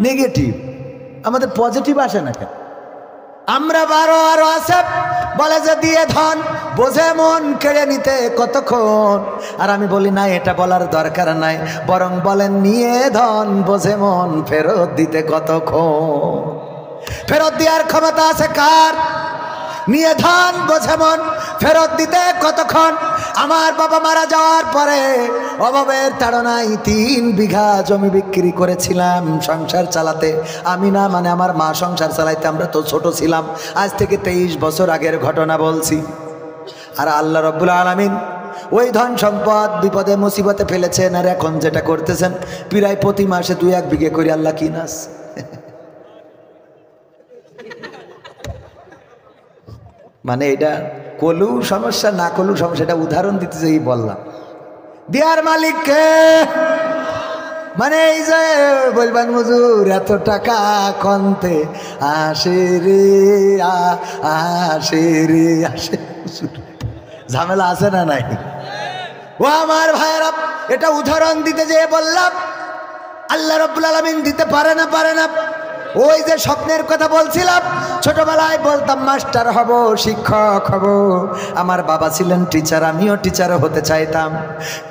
নেগেটিভ। আমাদের পজিটিভ আসে না কেন? আমরা আরো আছে বলে যে দিয়ে ধন বোঝে মন কেড়ে নিতে কতক্ষণ। আর আমি বলি না, এটা বলার দরকার নাই, বরং বলেন নিয়ে ধন বোঝে মন ফেরত দিতে কতক্ষণ। ফেরত দেওয়ার ক্ষমতা আছে কার? নিয়ে ধান বোঝে মন, ফেরত দিতে কতক্ষণ? আমার বাবা মারা যাওয়ার পরে অভাবের তাড়নায় 3 বিঘা জমি বিক্রি করেছিলাম সংসার চালাতে। আমি না, মানে আমার মা সংসার চালাইতে, আমরা তো ছোট ছিলাম। আজ থেকে 23 বছর আগের ঘটনা বলছি। আর আল্লাহ রাব্বুল আলামিন ওই ধন সম্পদ বিপদে মুসিবতে ফেলেছেন। আর এখন যেটা করতেছেন, প্রায় প্রতি মাসে 2-1 বিঘে করে আল্লাহ কিনাস। মানে এটা কলু সমস্যা না কলু সমস্যা, এটা উদাহরণ দিতে যেই বললাম। দেয়ার মালিককে, মানে এই যে বলবেন হুজুর এত টাকা কন্তে আসে রে, আসে রে, আসে। ঝামেলা আছে না নাই? ও আমার ভাইয়েরা, এটা উদাহরণ দিতে যেয়ে বললাম আল্লাহ রাব্বুল আলামিন দিতে পারে না, পারে না। ওই যে স্বপ্নের কথা বলছিলাম, ছোটবেলায় বলতাম মাস্টার হব, শিক্ষক হব। আমার বাবা ছিলেন টিচার, আমিও টিচার হতে চাইতাম।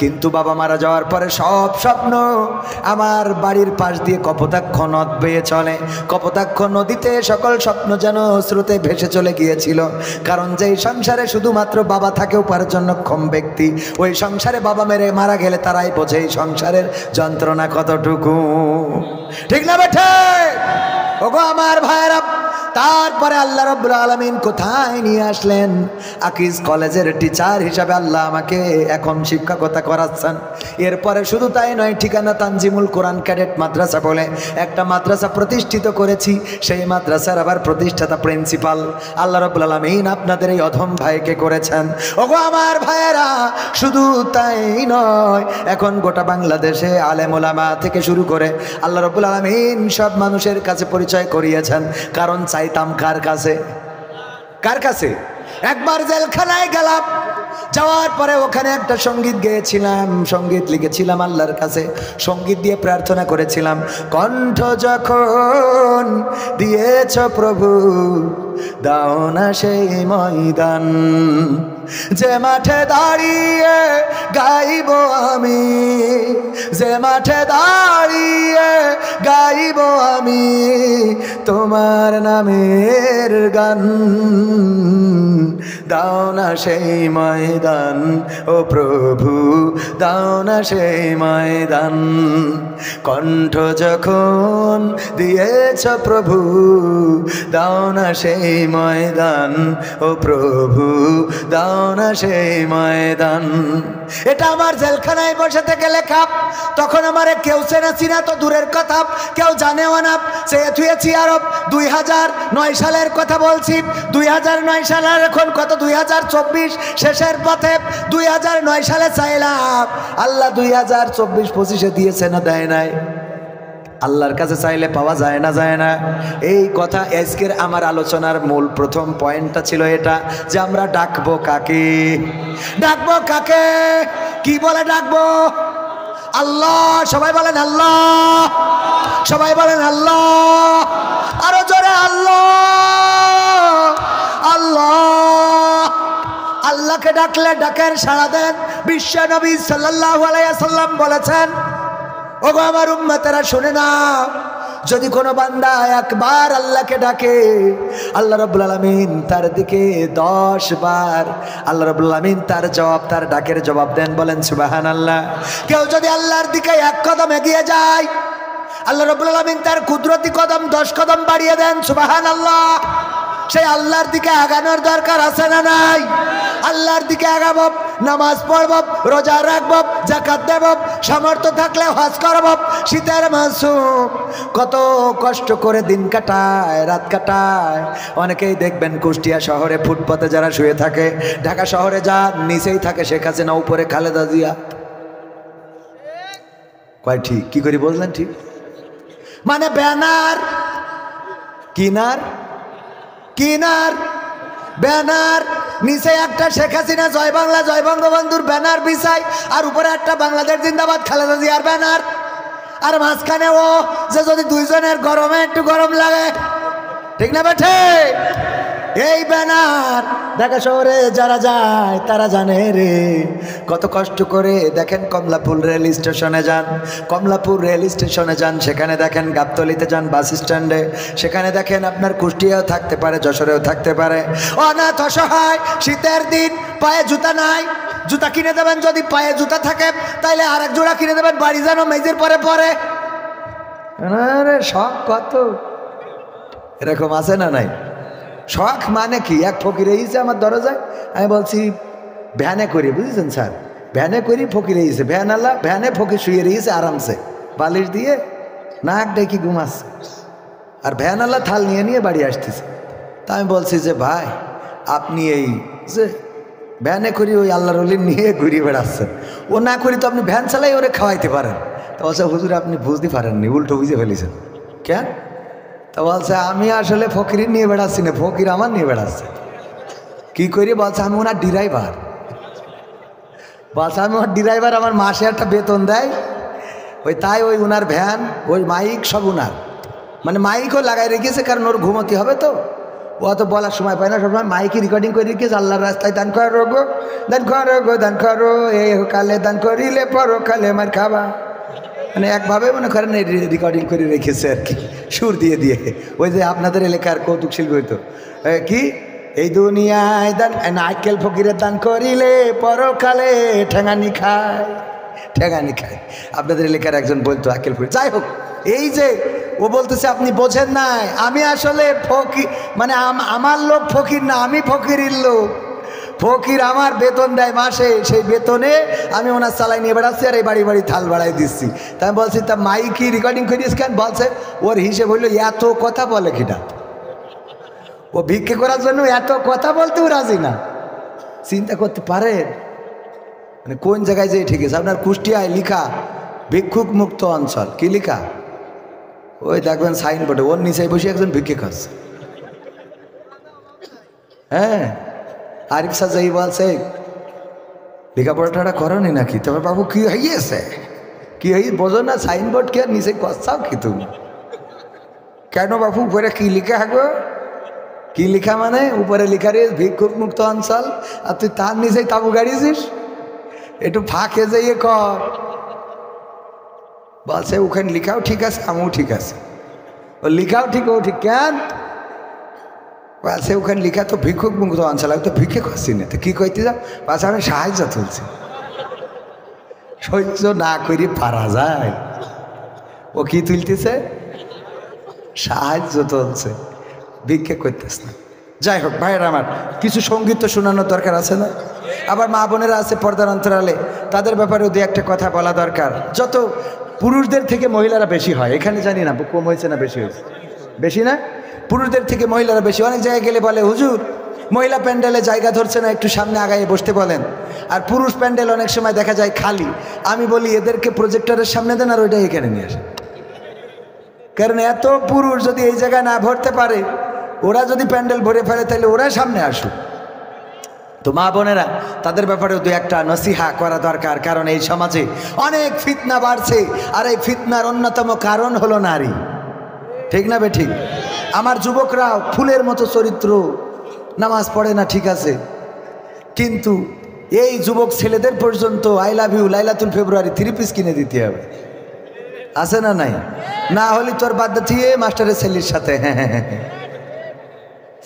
কিন্তু বাবা মারা যাওয়ার পরে সব স্বপ্ন, আমার বাড়ির পাশ দিয়ে কপোতাক্ষ নদ বেয়ে চলে, কপোতাক্ষ নদীতে সকল স্বপ্ন যেন স্রোতে ভেসে চলে গিয়েছিল। কারণ যেই সংসারে শুধুমাত্র বাবা থাকে উপার্জনক্ষম ব্যক্তি, ওই সংসারে বাবা মেরে মারা গেলে তারাই বোঝে এই সংসারের যন্ত্রণা কতটুকু। ঠিক না বেঠে? ওগো আমার ভাইরা, তারপরে আল্লাহ রাব্বুল আলামিন কোথায় নিয়ে আসলেন? আকিজ কলেজের টিচার হিসাবে আল্লাহ আমাকে এখন শিক্ষকতা করাচ্ছেন। এরপরে শুধু তাই নয়, ঠিকানা তানজিমুল কোরআন ক্যাডেট মাদ্রাসা বলে একটা মাদ্রাসা প্রতিষ্ঠিত করেছি। সেই মাদ্রাসার আবার প্রতিষ্ঠাতা প্রিন্সিপাল আল্লাহ রাব্বুল আলামিন আপনাদের এই অধম ভাইকে করেছেন। ওগো আমার ভাইয়েরা, শুধু তাই নয়, এখন গোটা বাংলাদেশে আলেম ওলামা থেকে শুরু করে আল্লাহ রাব্বুল আলামিন সব মানুষের কাছে পরিচয় করিয়েছেন। কারণ চাইতাম কার কাছে? কার কাছে? একবার জেলখানায় গেলাম, যাওয়ার পরে ওখানে একটা সঙ্গীত গেয়েছিলাম, সঙ্গীত লিখেছিলাম আল্লাহর কাছে, সঙ্গীত দিয়ে প্রার্থনা করেছিলাম, কণ্ঠ যখন দিয়েছ প্রভু দাও না সেই ময়দান, যে মাঠে দাঁড়িয়ে গাইব আমি, যে মাঠে দাঁড়িয়ে গাইব আমি তোমার নামের গান, দাও না সেই ময়দান ও প্রভু, দাও না সেই ময়দান, কণ্ঠ যখন দিয়েছ প্রভু দাও না সেই ময়দান ও প্রভু, দাও না সেই ময়দান। এটা আমার জেলখানায় বসে থেকে লেখা। তখন আমার কেউ চেনা চিনা তো দূরের কথা, কেউ জানেও না। সে থুয়েছি আরব 2009 সালের কথা বলছি। 2009 সালের এখন কত? 2024 শেষের পথে। 2009 সালে চাইলাম, আল্লাহ 2024-25-এ দিয়েছে না দেয় নাই? আল্লাহর কাছে চাইলে পাওয়া যায় না, যায় না? এই কথা আজকের আমার আলোচনার মূল প্রথম পয়েন্টটা ছিল এটা, যে আমরা ডাকবো কাকে? ডাকবো কাকে? কি বলে ডাকবো? আল্লাহ। সবাই বলেন আল্লাহ, সবাই বলেন আল্লাহ, আরো জোরে আল্লাহ, আল্লাহ। আল্লাহকে ডাকলে ডাকের সাড়া দেন। বিশ্ব নবী সাল্লাল্লাহু আলাইহি ওয়াসাল্লাম বলেছেন, ওগো আমার উম্মতেরা শুনে নাও, যদি কোনো বান্দা একবার আল্লাহকে ডাকে, আল্লাহ রাব্বুল আলামিন তার দিকে 10 বার আল্লাহ রাব্বুল আলামিন তার জবাব, তার ডাকের জবাব দেন। বলেন সুবহানাল্লাহ। কেউ যদি আল্লাহর দিকে 1 কদম এগিয়ে যায়, আল্লাহ রাব্বুল আলামিন তার কুদরতি কদম 10 কদম বাড়িয়ে দেন। সুবহানাল্লাহ। সেই আল্লাহর দিকে আগানোর দরকার আছে না নাই? আল্লাহর দিকে আগাবো, নামাজ পড়ব, রোজা রাখব, যাকাত দেব, সামর্থ্য থাকলে হজ করব। শীতের মাসুম কত কষ্ট করে দিন কাটায়, রাত কাটায়। অনেকেই দেখবেন কুষ্টিয়া শহরে ফুটপাতে যারা শুয়ে থাকে, ঢাকা শহরে যা নিচেই থাকে শেখ হাসিনা, উপরে খালেদা জিয়া। কয় ঠিক? কি করি বললেন? ঠিক মানে ব্যানার, কিনার, কিনার, ব্যানার, নিচে একটা শেখ হাসিনা জয় বাংলা জয় বঙ্গবন্ধুর ব্যানার বিছাই, আর উপরে একটা বাংলাদেশ জিন্দাবাদ খালেদা জিয়ার ব্যানার। আর মাঝখানে ও যে যদি দুইজনের গরমে একটু গরম লাগে, ঠিক না বেঠে? এই ব্যানার ঢাকা শহরে যারা যায় তারা জানে রে কত কষ্ট করে। দেখেন কমলাপুর রেল স্টেশনে যান, কমলাপুর রেল স্টেশনে যান, সেখানে দেখেন গাবতলিতে যান বাস স্ট্যান্ডে, সেখানে দেখেন আপনার কুষ্টিয়াও থাকতে পারে, যশোরেও থাকতে পারে। অনাথ অসহায়, শীতের দিন, পায়ে জুতা নাই, জুতা কিনে দেবেন। যদি পায়ে জুতা থাকে তাইলে আরেক জোড়া কিনে দেবেন, বাড়ি যেন মেজের পরে পরে। আরে শখ কত এরকম আছে না নাই? শখ মানে কি? এক ফকির এসেছে আমার দরজায়, আমি বলছি ভ্যানে করি, বুঝেছেন স্যার, ভ্যানে করি ফকির এসেছে, ভ্যান আলা ভ্যানে ফকির শুয়ে রয়েছে আরামসে বালিশ দিয়ে নাক ডেকে ঘুমাচ্ছে, আর ভ্যান আলা থাল নিয়ে নিয়ে বাড়ি আসতেছে। তা আমি বলছি যে ভাই আপনি এই যে ভ্যানে করি ওই আল্লাহর ওলি নিয়ে ঘুরিয়ে বেড়াচ্ছেন, ও না করি তো আপনি ভ্যান চালাই ওরে খাওয়াইতে পারেন। তা বলছে হুজুর আপনি বুঝতে পারেননি, উল্টো বুঝে ফেলেছেন। কেন? তা বলছে আমি আসলে ফকির নিয়ে বেড়াচ্ছি না, ফকির আমার নিয়ে বেড়াচ্ছে। কি করি? বলছে আমি ওনার ড্রাইভার। বলছে আমি ওর ড্রাইভার, আমার মাসে একটা বেতন দেয়, ওই তাই ওই ওনার ভ্যান, ওই মাইক সব ওনার, মানে মাইকও লাগাই রেখেছে, কারণ ওর ঘুমোতে হবে তো, ও অত বলার সময় পায় না, সবসময় মাইকে রেকর্ডিং করে রেখেছে। আল্লাহর রাস্তায় দান করো গো, দান করো গো, দান করো এই কালে, দান করিলে পরো কালে আমার খাবা, মানে একভাবে মনে করেন রেকর্ডিং করে রেখেছে আর কি, সুর দিয়ে দিয়ে। ওই যে আপনাদের এলাকার কৌতুক শিল্পী হইতো কি, এই দুনিয়ায় দান নাইকেল ফকিরের দান করিলে পরকালে ঠেঙানি খায়, ঠেঙানি খায়। আপনাদের এলাকার একজন বলতো আকেল ফকির। যাই হোক, এই যে ও বলতেছে আপনি বোঝেন নাই, আমি আসলে ফকির, মানে আমার লোক ফকির না, আমি ফকিরের লোক। ফকির আমার বেতন দেয় মাসে, সেই বেতনে আমি ওনার চালাই নিয়ে বেড়াচ্ছি, আর এই বাড়ি বাড়ি থাল বাড়াই দিচ্ছি। তাই আমি বলছি তা মাইকি রেকর্ডিং করিস কেন? বলছে ওর হিসেব হইলো এত কথা বলে কিনা, ও ভিক্ষে করার জন্য এত কথা বলতেও রাজি না। চিন্তা করতে পারেন মানে কোন জায়গায় যে ঠিক আছে। আপনার কুষ্টিয়ায় লিখা ভিক্ষুক মুক্ত অঞ্চল, কি লিখা? ওই দেখবেন সাইনবোর্ডে, ওর নিচে বসে একজন ভিক্ষে খাচ্ছে। হ্যাঁ, আরিফ সাজাই বলছে লেখাপড়াটা করনি নাকি? তোমার বাবু কি হইয়েছে, কি হই বোঝো না? সাইনবোর্ড কে নিচে কচ্ছাও কি তুমি? কেন বাবু উপরে কি লিখা গো? কি লিখা মানে? উপরে লিখা রে ভিক্ষুক মুক্ত অঞ্চল, আর তুই তার নিচেই তাবু গাড়িয়েছিস। একটু ফাঁকে যাইয়ে কর। বলছে ওখানে লিখাও ঠিক আছে, আমিও ঠিক আছে। ও লিখাও ঠিক, ও ঠিক। কেন? বলছে ওখানে লিখা তো ভিক্ষুক মুক্ত অঞ্চল, আমি তো ভিক্ষে করছি না। তো কি কইতে যাও? বলছে আমি সাহায্য তুলছি। সহ্য না করি পারা যায়? ও কি তুলতেছে? সাহায্য তুলছে, ভিক্ষে করতেছে না। যাই হোক ভাইয়েরা আমার, কিছু সঙ্গীত তো শোনানোর দরকার আছে না? আবার মা বোনেরা আছে পর্দার অন্তরালে, তাদের ব্যাপারেও দু একটা কথা বলা দরকার। যত পুরুষদের থেকে মহিলারা বেশি হয় এখানে, জানি না কম হয়েছে না বেশি হয়েছে? বেশি না? পুরুষদের থেকে মহিলারা বেশি। অনেক জায়গায় গেলে বলে হুজুর মহিলা প্যান্ডেলে জায়গা ধরছে না, একটু সামনে আগায় বসতে বলেন। আর পুরুষ প্যান্ডেল অনেক সময় দেখা যায় খালি। আমি বলি এদেরকে প্রজেক্টরের সামনে দেন, আর ওইটা এখানে নিয়ে আসেন। কারণ এত পুরুষ যদি এই জায়গায় না ভরতে পারে, ওরা যদি প্যান্ডেল ভরে ফেলে, তাহলে ওরা সামনে আসুক। তো মা বোনেরা, তাদের ব্যাপারেও দু একটা নসিহা করা দরকার। কারণ এই সমাজে অনেক ফিতনা বাড়ছে, আর এই ফিতনার অন্যতম কারণ হলো নারী। ঠিক না বে ঠিক? আমার যুবকরাও ফুলের মতো চরিত্র, নামাজ পড়ে না ঠিক আছে, কিন্তু এই যুবক ছেলেদের পর্যন্ত আই লাভ ইউ লাইলাতুল ফেব্রুয়ারি 3 পিস কিনে দিতে হবে। আছে না নাই? না হলে তোর বাদ দিয়ে মাস্টারের ছেলের সাথে। হ্যাঁ হ্যাঁ হ্যাঁ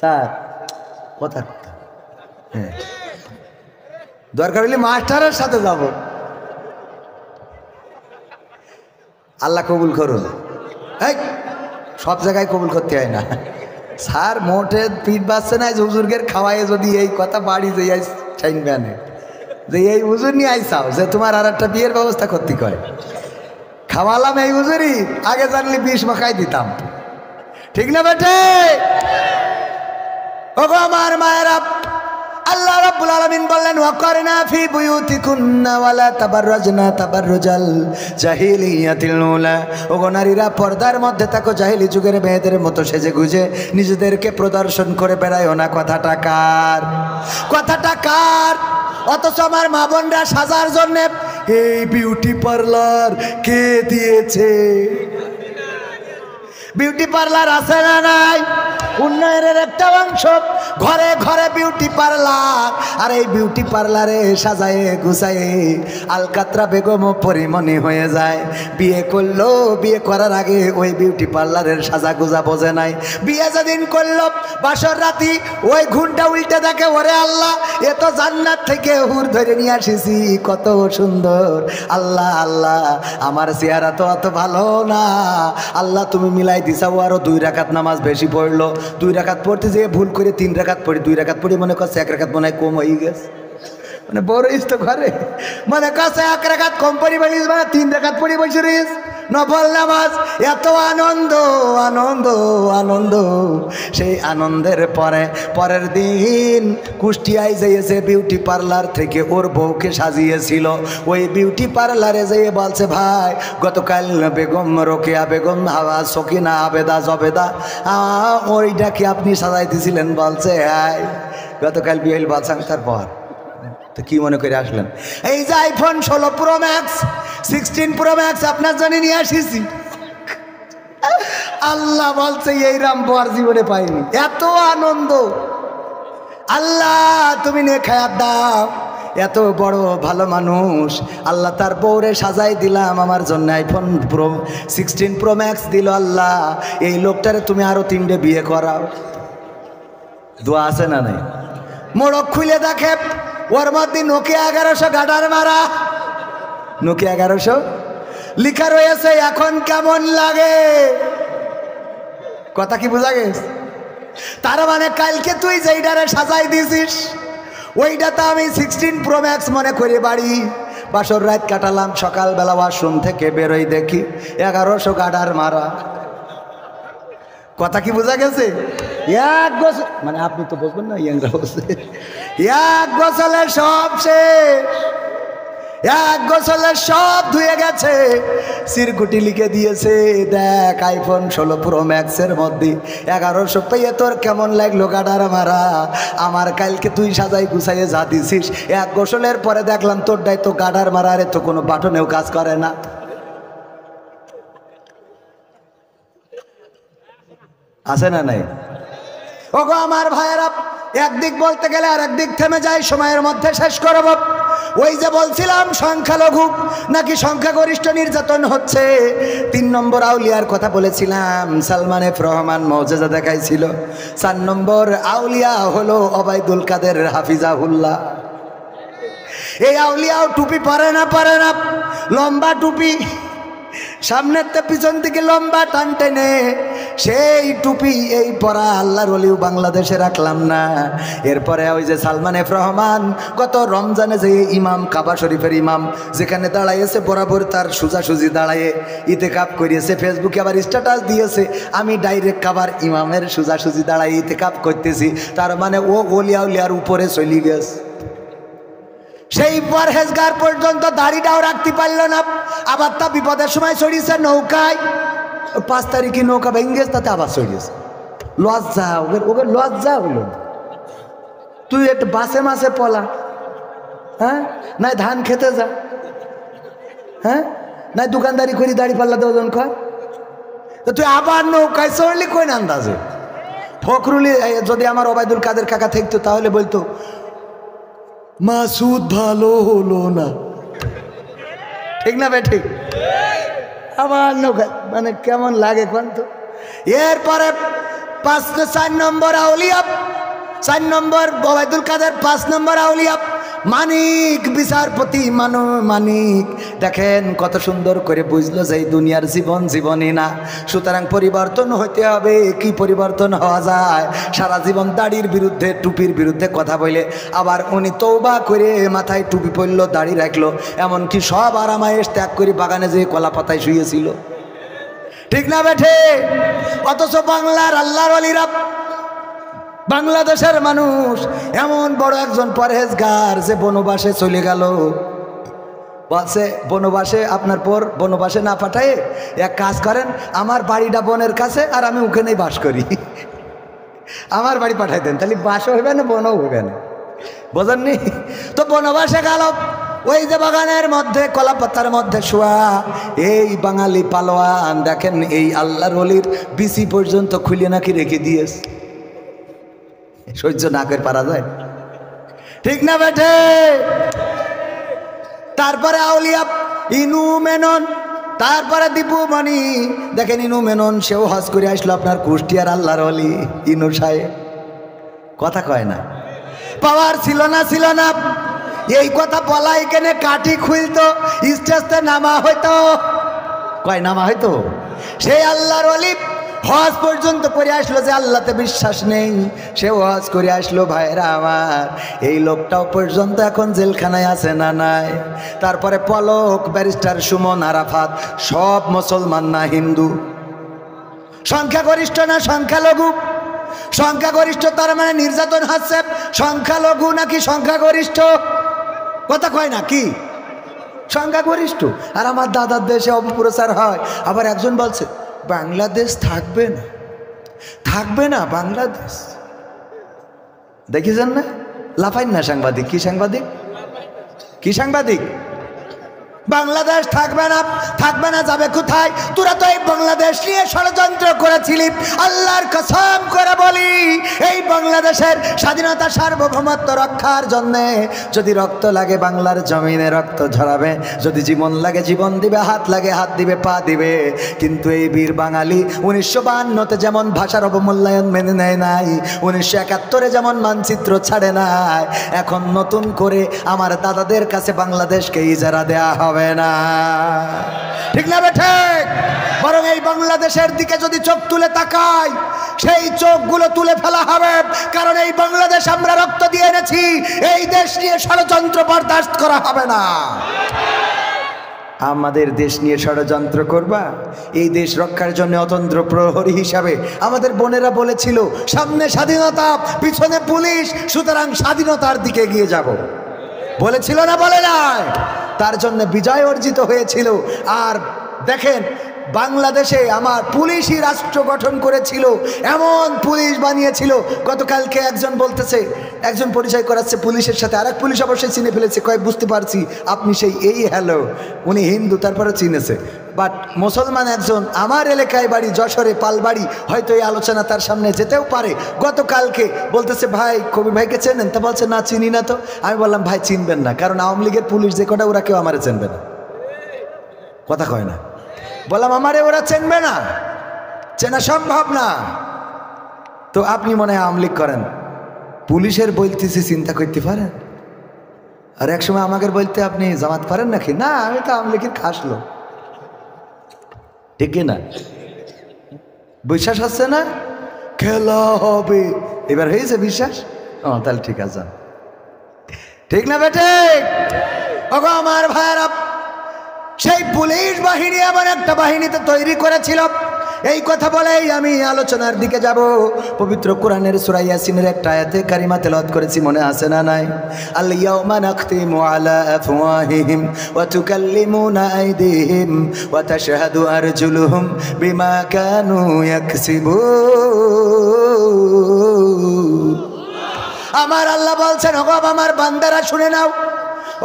স্যার কথা, হ্যাঁ দরকার হলে মাস্টারের সাথে যাব। আল্লাহ কবুল করুন। এই সব জায়গায় কবুল করতে হয় না স্যার। মোটে পিঠ বাঁচছে না, যে হুজুরগের খাওয়াই যদি এই কথা বাড়ি যে চাইবে না, যে এই হুজুর নিয়ে আইসাও যে তোমার আর একটা বিয়ের ব্যবস্থা করতে কয়, খাওয়ালাম এই হুজুরই, আগে জানলে 20 মাখাই দিতাম। ঠিক না বেটে? ওগো আমার মায়েরা, আল্লাহ রাব্বুল আলামিন বললেন ওয়াকারনা ফি বুয়ুতিকুন্না ওয়ালা তাবাররাজনা তাবাররুজাল জাহিলিয়াতিল উলা। ওগো নারীরা, পর্দার মধ্যে থাকো, জাহিলি যুগের মেয়েদের মতো সেজে গুজে নিজেদেরকে প্রদর্শন করে বেড়ায়ও না। কথাটা কার? কথাটা কার? অথচ আমার মা বোনরা সাজার জন্য এই বিউটি পার্লার কে দিয়েছে? বিউটি পার্লার আছে না নাই? উন্নয়নের একটা অংশ ঘরে ঘরে বিউটি পার্লার। আর এই বিউটি পার্লারে সাজায়ে গুছায়ে আলকাতরা বেগম পরিমণি হয়ে যায়। বিয়ে করলো, বিয়ে করার আগে ওই বিউটি পার্লারের সাজা গুজা বোঝে নাই। বিয়ে যেদিন করলো বাসর রাতি ওই ঘুমটা উল্টে দেখে, ওরে আল্লাহ, এ তো জান্নাত থেকে হুর ধরে নিয়ে আসিছি, কত সুন্দর। আল্লাহ আল্লাহ, আমার চেহারা তো অত ভালো না, আল্লাহ তুমি মিলাই দিছাও। আরো 2 রাকাত নামাজ বেশি পড়লো, 2 রাকাত পড়তে যেয়ে ভুল করে 3 রাকাত পড়ি, 2 রাকাত পড়ি মনে করছে 1 রাকাত মনে হয় কম হয়ে গেছে। মানে বড় তো ঘরে মনে করছে 1 রাকাত কম পড়ি বলিস, মানে 3 রাকাত পড়ি বসে রইস নফল নামাজ। এত আনন্দ আনন্দ আনন্দ। সেই আনন্দের পরের দিন কুষ্টিয়ায় যেয়েছে বিউটি পার্লার থেকে ওর বউকে সাজিয়েছিল। ওই বিউটি পার্লারে যেয়ে বলছে, ভাই গতকাল বেগম রোকেয়া বেগম হাওয়া সকিনা আবেদা জবেদা ওইটা কি আপনি সাজাই দিয়েছিলেন? বলছে হ্যাঁ, গতকাল বিয়েল বলছেন। তারপর তো কি মনে করে আসলেন? এই যে iPhone 16 pro max 16 pro max আপনার জন্য নিয়ে আসিছি। আল্লাহ বলছে এই রাম বর জীবনে পাইনি এত আনন্দ। আল্লাহ তুমি নে খায়াত দাও, এত বড় ভালো মানুষ আল্লাহ তার বউরে সাজাই দিলাম আমার জন্য, আইফোন প্রো 16 প্রো ম্যাক্স দিল। আল্লাহ এই লোকটারে তুমি আরো 3টে বিয়ে করাও। দোয়া আছে না নাই? মোড়ক খুলে দেখে ওর মধ্যে নোকিয়া 1100 গাডার মারা, নোকিয়া 1100 লিখা রয়েছে, এখন কেমন লাগে? কথা কি বোঝা গেছে? তার মানে কালকে তুই যেইটারে সাজাই দিছিস ওইটা তো আমি 16 প্রো ম্যাক্স মনে করি বাড়ি বাসর রাত কাটালাম। সকালবেলা ওয়াশরুম থেকে বেরোই দেখি 1100 গাডার মারা। কথা কি বোঝা গেছে? এক গোসল, মানে আপনি তো বুঝবেন না, ইয়াংরা বলছে এক গোসলে সব শেষ, এক গোসলে সব ধুয়ে গেছে। সিরকুটি লিখে দিয়েছে, দেখ আইফোন 16 প্রো ম্যাক্সের মধ্যে 1100 পেয়ে তোর কেমন লাগলো গাডার মারা? আমার কালকে তুই সাজাই গুছাইয়ে যা দিছিস, এক গোসলের পরে দেখলাম তোরটাই তো গাডার মারারে তো কোনো বাটনেও কাজ করে না। আছে না নাই? ওগো আমার ভাইয়েরা, একদিক বলতে গেলে আর একদিক থেমে যায়, সময়ের মধ্যে শেষ করব। ওই যে বলছিলাম সংখ্যালঘু নাকি সংখ্যাগরিষ্ঠ নির্যাতন হচ্ছে, 3 নম্বর আউলিয়ার কথা বলেছিলাম, সালমান এফ রহমান মৌজেজা দেখাইছিল। 4 নম্বর আউলিয়া হলো ওবায়দুল কাদের হাফিজাহুল্লাহ। এই আউলিয়াও টুপি পরে না, লম্বা টুপি, সামনের তে পিছন থেকে লম্বা টান টেনে সেই টুপি এই পরা আল্লাহর ওলিও বাংলাদেশে রাখলাম না। এরপরে ওই যে সালমান এফ রহমান গত রমজানে যে ইমাম, কাবা শরীফের ইমাম, যেখানে দাঁড়াইয়েছে বরাবর তার সোজাসুজি দাঁড়াইয়ে ইতেকাপ করিয়েছে, ফেসবুকে আবার স্ট্যাটাস দিয়েছে আমি ডাইরেক্ট কাবার ইমামের সোজাসুজি দাঁড়াই ইতেকাপ করতেছি। তার মানে ও ওলিয়া উলিয়ার উপরে চলে গেছে। সেই পরহেজগার পর্যন্ত দাড়িটাও রাখতে পারল না, আবার তা বিপদের সময় চড়িয়েছে নৌকায়। 5 তারিখে নৌকা ভেঙে গেছে, তাতে আবার চড়িয়েছে। লজ্জা, ওকে লজ্জা হলো। তুই একটু বাসে মাসে পলা, হ্যাঁ, নাই ধান খেতে যা, হ্যাঁ, নাই দোকানদারি করি দাড়ি পাল্লা দেওয়া কর, তো তুই আবার নৌকায় চড়লি কোন আন্দাজে? ফখরুলি যদি আমার ওবায়দুল কাদের কাকা থাকতো তাহলে বলতো মাসুদ ভালো হলো না, ঠিক না বে? ঠিক। আবার নৌকা মানে কেমন লাগে কোন তো? এরপরে 4 নম্বর আউলিয়া, 4 নম্বর ওবায়দুল কাদের, 5 নম্বর আউলিয়া মানিক, বিচারপতি মানিক। দেখেন কত সুন্দর করে বুঝলো যে এই দুনিয়ার জীবন জীবনই না, সুতরাং পরিবর্তন হতে হবে। কি পরিবর্তন হওয়া যায়? সারা জীবন দাড়ির বিরুদ্ধে, টুপির বিরুদ্ধে কথা বলে আবার উনি তওবা করে মাথায় টুপি পরলো, দাড়ি রাখলো, এমনকি সব আরামায়েশ ত্যাগ করে বাগানে যেয়ে কলা পাতায় শুয়েছিল, ঠিক না বেঠে? অথচ বাংলার আল্লাহর ওলিরা, বাংলাদেশের মানুষ এমন বড় একজন পরহেজগার যে বনবাসে চলে গেল। বলছে বনবাসে আপনার পর বনবাসে না পাঠায় এক কাজ করেন, আমার বাড়িটা বনের কাছে আর আমি ওখানেই বাস করি, আমার বাড়ি পাঠাই দেন, তাহলে বাসও হবে না বনও হবে না। বোঝেননি তো? বনবাসে গেল, ওই যে বাগানের মধ্যে কলা পাতার মধ্যে শোয়া এই বাঙালি পালোয়ান, দেখেন এই আল্লাহর ওলির বিসি পর্যন্ত খুলে নাকি রেখে দিয়েছে। সহ্য না করে পারা যায়, ঠিক না বেঠে? তারপরে আউলিয়া ইনু মেনন, তারপরে দীপু মণি। দেখেন ইনু মেনন, সেও হজ করে আসলো আপনার কুষ্টিয়ার আল্লাহর ওলি ইনু সাহেব। কথা কয় না, পাওয়ার ছিল না, ছিল না, এই কথা বলা এখানে কাঠি খুলতো, স্টেজতে নামা হইতো, কয় নামা হইতো। সেই আল্লাহর ওলি হজ পর্যন্ত করে আসলো, যে আল্লাহতে বিশ্বাস নেই সেও হজ করে আসলো। ভাইরা আমার, এই লোকটাও পর্যন্ত এখন জেলখানায় আছে না নাই? তারপরে পলক, ব্যারিস্টার সুমন, আরাফাত, সব মুসলমান না হিন্দু? সংখ্যাগরিষ্ঠ না সংখ্যালঘু? সংখ্যাগরিষ্ঠ তার মানে নির্যাতন হচ্ছে, সংখ্যালঘু নাকি সংখ্যাগরিষ্ঠ? কথা কয় না কি? সংখ্যাগরিষ্ঠ। আর আমার দাদার দেশে অপপ্রচার হয়, আবার একজন বলছে বাংলাদেশ থাকবে না, থাকবে না বাংলাদেশ। দেখেছেন না? লাফাইন না সাংবাদিক। কি সাংবাদিক? কি সাংবাদিক? বাংলাদেশ থাকবে না, থাকবে না, যাবে কোথায়? তোরা তো এই বাংলাদেশ নিয়ে ষড়যন্ত্র করেছিলি। আল্লাহর কসম করে বলি, এই বাংলাদেশের স্বাধীনতা সার্বভৌমত্ব রক্ষার জন্যে যদি রক্ত লাগে বাংলার জমিনে রক্ত ঝরাবে, যদি জীবন লাগে জীবন দিবে, হাত লাগে হাত দিবে, পা দিবে। কিন্তু এই বীর বাঙালি 1952-তে যেমন ভাষার অবমূল্যায়ন মেনে নেয় নাই, 1971-এ যেমন মানচিত্র ছাড়ে নাই, এখন নতুন করে আমার দাদাদের কাছে বাংলাদেশকে ইজারা দেয়া হবে না, ঠিক না বেঠে? বরং এই বাংলাদেশের দিকে যদি চোখ তুলে তাকাই, সেই চোখগুলো তুলে ফেলা হবে। কারণ এই বাংলাদেশ আমরা রক্ত দিয়ে এনেছি, এই দেশ নিয়ে ষড়যন্ত্র বরদাস্ত করা হবে না। আমাদের দেশ নিয়ে ষড়যন্ত্র করবা? এই দেশ রক্ষার জন্য অতন্ত্র প্রহরী হিসাবে আমাদের বোনেরা বলেছিল, সামনে স্বাধীনতা, পিছনে পুলিশ, সুতরাং স্বাধীনতার দিকে এগিয়ে যাব। বলেছিল না? বলে নাই? তার জন্য বিজয় অর্জিত হয়েছিল। আর দেখেন, বাংলাদেশে আমার পুলিশই রাষ্ট্র গঠন করেছিল, এমন পুলিশ বানিয়েছিল। গতকালকে একজন বলতেছে, একজন পরিচয় করাচ্ছে পুলিশের সাথে, আরেক পুলিশ অবশ্যই চিনে ফেলেছে, কয় বুঝতে পারছি আপনি সেই এই হ্যালো, উনি হিন্দু, তারপরে চিনেছে। বাট মুসলমান একজন, আমার এলাকায় বাড়ি যশোরে পালবাড়ি, হয়তো এই আলোচনা তার সামনে যেতেও পারে। গতকালকে বলতেছে, ভাই কবির ভাইকে চেনেন? তা বলছে না, চিনি না তো। আমি বললাম, ভাই চিনবেন না, কারণ আওয়ামী লীগের পুলিশ যে কটা, ওরা কেউ আমারে চিনবে না। কথা কয় না? বললাম আমারে ওরা চিনবে না, চেনা সম্ভব না। তো আপনি মনে হয় আওয়ামী লীগ করেন, পুলিশের বলতেছি চিন্তা করতে পারেন? আর এক সময় আমাকে বলতে আপনি জামাত পারেন নাকি? না, আমি তো আওয়ামী লীগের খাস লোক, ঠিক না? বিশ্বাস হচ্ছে না? খেলা হবে এবার, হয়েছে বিশ্বাস? তাহলে ঠিক আছে, ঠিক না বেটে? ওগো আমার ভাইরা, সেই পুলিশ বাহিনী এমন একটা বাহিনীতে তৈরি করেছিল। এই কথা বলেই আমি আলোচনার দিকে যাব। পবিত্র কোরআনের সূরা ইয়াসিনের একটা আয়াতে কারিমা তেলাওয়াত করেছি, মনে আছে না নাই? আল ইয়াউমা নাখতিমু আলা আফওয়াহিহিম ওয়া তুকাল্লিমুনা আইদিহিম ওয়া তাশহাদু আরজুলুহুম বিমা কানু ইয়াকসিবুন। আমার আল্লাহ বলছেন, ওগো আমার বান্দারা শুনে নাও,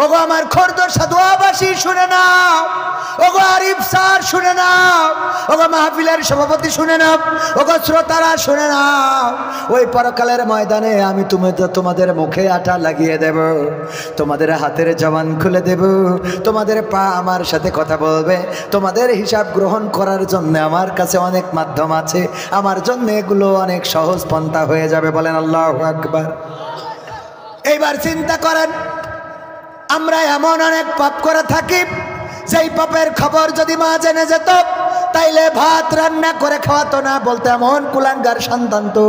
ওগো আমার খোরদর্শা দোয়াবাসী শুনে নাও, ওগো আরিফ স্যার শুনে নাও, ওগো মাহফিলের সভাপতি শুনে নাও, ওগো শ্রোতারা শুনে নাও। ওই পরকালের ময়দানে আমি তোমাদের মুখে আটা লাগিয়ে দেব, তোমাদের হাতের জবান খুলে দেব, তোমাদের পা আমার সাথে কথা বলবে। তোমাদের হিসাব গ্রহণ করার জন্য আমার কাছে অনেক মাধ্যম আছে, আমার জন্য এগুলো অনেক সহজ পন্থা হয়ে যাবে। বলেন আল্লাহু আকবার। এইবার চিন্তা করেন, আমরা এমন অনেক পাপ করে থাকি, যেই পাপের খবর যদি মা জেনে যেত তাইলে ভাত রান্না করে খাওয়াতো না। বলতে এমন কুলাঙ্গার সন্তান তো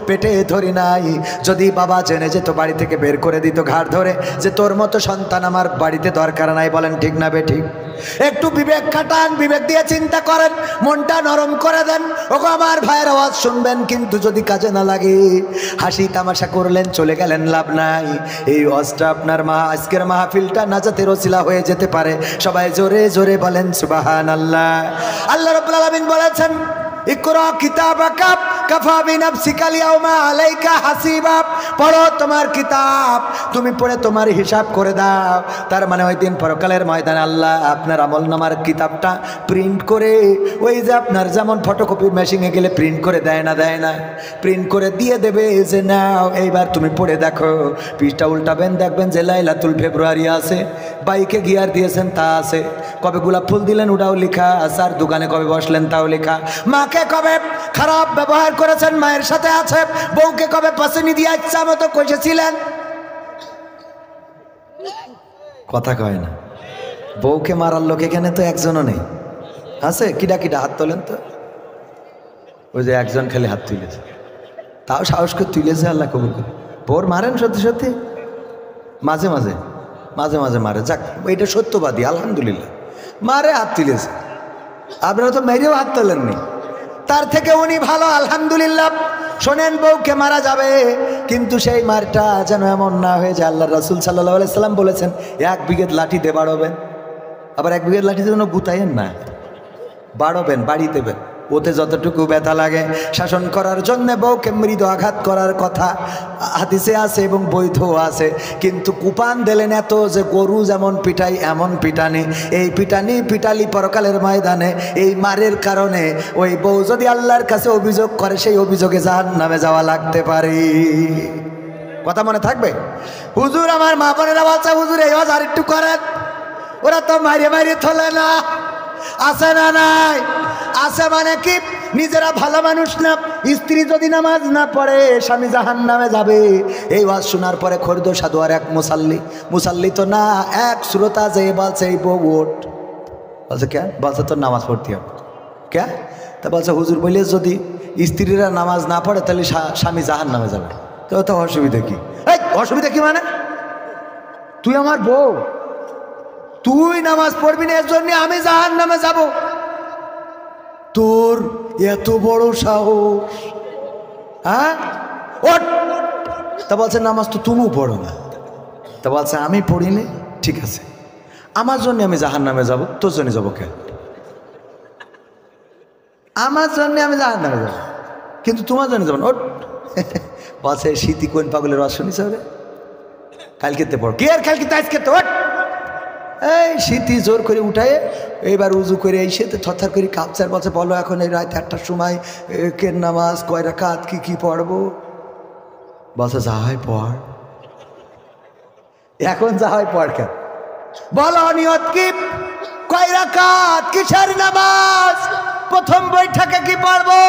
পেটে ধরি নাই। যদি বাবা জেনে যেত বাড়ি থেকে বের করে দিত ঘাড় ধরে, যে তোর মতো সন্তান আমার বাড়িতে দরকার নাই। বলেন ঠিক না বেঠিক? একটু বিবেক খাটান, বিবেক দিয়ে চিন্তা করেন, মনটা নরম করে দেন। ওগো আমার ভাইয়ের আওয়াজ শুনবেন, কিন্তু যদি কাজে না লাগে, হাসি তামাশা করলেন, চলে গেলেন, লাভ নাই। এই ওয়াজটা আপনার আজকের মাহফিলটা নাজাতের ওসিলা হয়ে যেতে পারে। সবাই জোরে জোরে বলেন সুবহানাল্লাহ। আল্লাহ রাব্বুল আলামিন বলেছেন, ইকরা কিতাবাকা কাফা বিনাফসিকাল ইয়াউমা আলাইকা হাসিবা, পড়ো তোমার কিতাব, তুমি পড়ে তোমার হিসাব করে দাও। তার মানে ওই দিন পরকালের ময়দানে আল্লাহ আপনার আমলনামার কিতাবটা প্রিন্ট করে, ওই যে আপনার যেমন ফটোকপি মেশিনে গেলে প্রিন্ট করে দেয় না, প্রিন্ট করে দিয়ে দেবে যে নাও এইবার তুমি পড়ে দেখো। পৃষ্ঠা উল্টাবেন, দেখবেন যে লাইলাতুল ফেব্রুয়ারি আছে, বাইকে গিয়ার দিয়েছেন তা আছে, কবে গোলাপ ফুল দিলেন ওটাও লেখা, স্যার দোকানে কবে বসলেন তাও লেখা, মাকে কবে খারাপ ব্যবহার করেছেন মায়ের সাথে আছে, বউকে কবে পাশে দিয়ে ইচ্ছা মতো কষেছিলেন। কথা কয় না, বউকে মারার লোক এখানে তো একজনও নেই, আছে? কিডা কিডা হাত তোলেন তো। ওই যে একজন খালি হাত তুলেছে, তাও সাহস করে তুলেছে, আল্লাহ কবুল করে। বউর মারেন সত্যি সত্যি? মাঝে মাঝে মাঝে মাঝে মারে, যাক এটা সত্যবাদী, আলহামদুলিল্লাহ মারে, হাত তুলেছে। আপনারা তো মেরেও হাত তোলেননি, তার থেকে উনি ভালো, আলহামদুলিল্লাহ। শোনেন, বউকে মারা যাবে, কিন্তু সেই মারটা যেন এমন না হয়ে যায়। আল্লাহ রাসূল সাল্লাল্লাহু আলাইহি সাল্লাম বলেছেন 1 বিঘে লাঠি দিয়ে বাড়বেন, আবার 1 বিঘে লাঠি দিয়ে গুতাইয়েন না, বাড়বেন, বাড়ি দেবেন, ওতে যতটুকু ব্যথা লাগে শাসন করার জন্য বউকে মৃদু আঘাত করার কথা হাদিসে আছে এবং বৈধ আছে। কিন্তু কুপান দিলেন এত যে গরু যেমন পিটাই এমন পিটানি, এই পিটানি পিটালি পরকালের ময়দানে। এই মারের কারণে ওই বউ যদি আল্লাহর কাছে অভিযোগ করে, সেই অভিযোগে জাহান্নামে যাওয়া লাগতে পারে। কথা মনে থাকবে? হুজুর, আমার মা বোনেরা বলছে হুজুর এই ওয়াজ আর একটু করেন, ওরা তো মাইরে মাইরে তোলে না, আছে না নাই? আছে মানে কি, নিজেরা ভালো মানুষ না, স্ত্রী যদি নামাজ না পড়ে স্বামী জাহান্নামে যাবে। এই ওয়াজ শোনার পরে খরিদ সাধু আর এক মুসাল্লি তো না, এক শ্রোতা যে বলছে এই বউ ওঠ, বলছে কে? বলছে তোর নামাজ পড়তে হবে। কে? তা বলছে হুজুর বলে যদি স্ত্রীরা নামাজ না পড়ে তাহলে স্বামী জাহান্নামে যাবে। তো অসুবিধা কি? এই অসুবিধা কি মানে? তুই আমার বউ, তুই নামাজ পড়বি না এর জন্য আমি জাহান্নামে যাব? তোর এত বড় সাহস? হ্যাঁ, ওঠ। তা বলছে নামাজ তো তুমিও পড়ো না। তা বলছে আমি পড়িনি, ঠিক আছে, আমার জন্য আমি জাহান্নামে যাব, তোর জন্য যাবো কেন? আমার জন্য আমি জাহান্নামে যাব, কিন্তু তোমার জন্য যাবো না। ওঠ। বলছে শীতি কোন পাগলের রস শুনিস হবে, কালকেতে পড়। কে আর কালকে আজকে তো ওঠ। এই শীতি জোর করে উঠায় এইবার উজু করে এসে থরথর করে কাঁপচার। বলছে বলো এখন এই রাত 1টার সময় কেন নামাজ, কয় রাকাত, কি পড়বো? বলছে যা হয় পড়। এখন যা হয় পড় কেন? বলো নিয়ত কি, কয় রাকাত, কিসের নামাজ, প্রথম বৈঠকে কি পড়বো,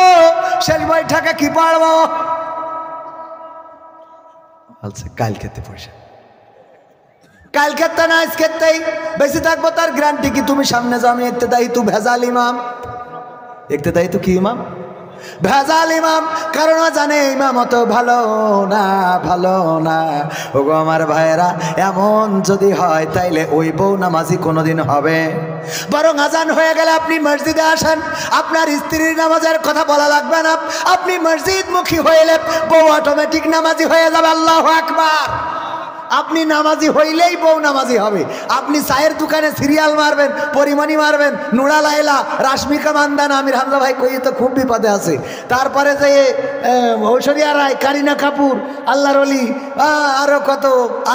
শেষ বৈঠকে কি পড়বো? বলছে কাল খেতে পয়সা, কাল খেতে না আজ খেতেই বেশি থাকবো, তার গ্যারান্টি কি? তুমি সামনে যাও, আমি ইক্তেদাই তু ভেজাল ইমাম। ইক্তেদাই তু কি ইমাম? ভেজাল ইমাম। কারণ জানে ইমাম অত ভালো না, ভালো না। ওগো আমার ভাইয়েরা, এমন যদি হয় তাইলে ওই বউ নামাজি কোনোদিন হবে? বরং আজান হয়ে গেলে আপনি মসজিদে আসেন, আপনার স্ত্রীর নামাজের কথা বলা লাগবে না। আপনি মসজিদ মুখী হইলে বউ অটোমেটিক নামাজি হয়ে যাবে। আল্লাহু আকবার। আপনি নামাজি হইলেই বউ নামাজি হবে। আপনি চায়ের দোকানে সিরিয়াল মারবেন, পরিমণি মারবেন, নুরা লাইলা, রাশমিকা মান্দানা, আমির হামজা ভাই কই তো খুব বিপদে আছে। তারপরে যে ঐশ্বরিয়া রায়, কারিনা কাপুর, আল্লাহর ওলি, আরো কত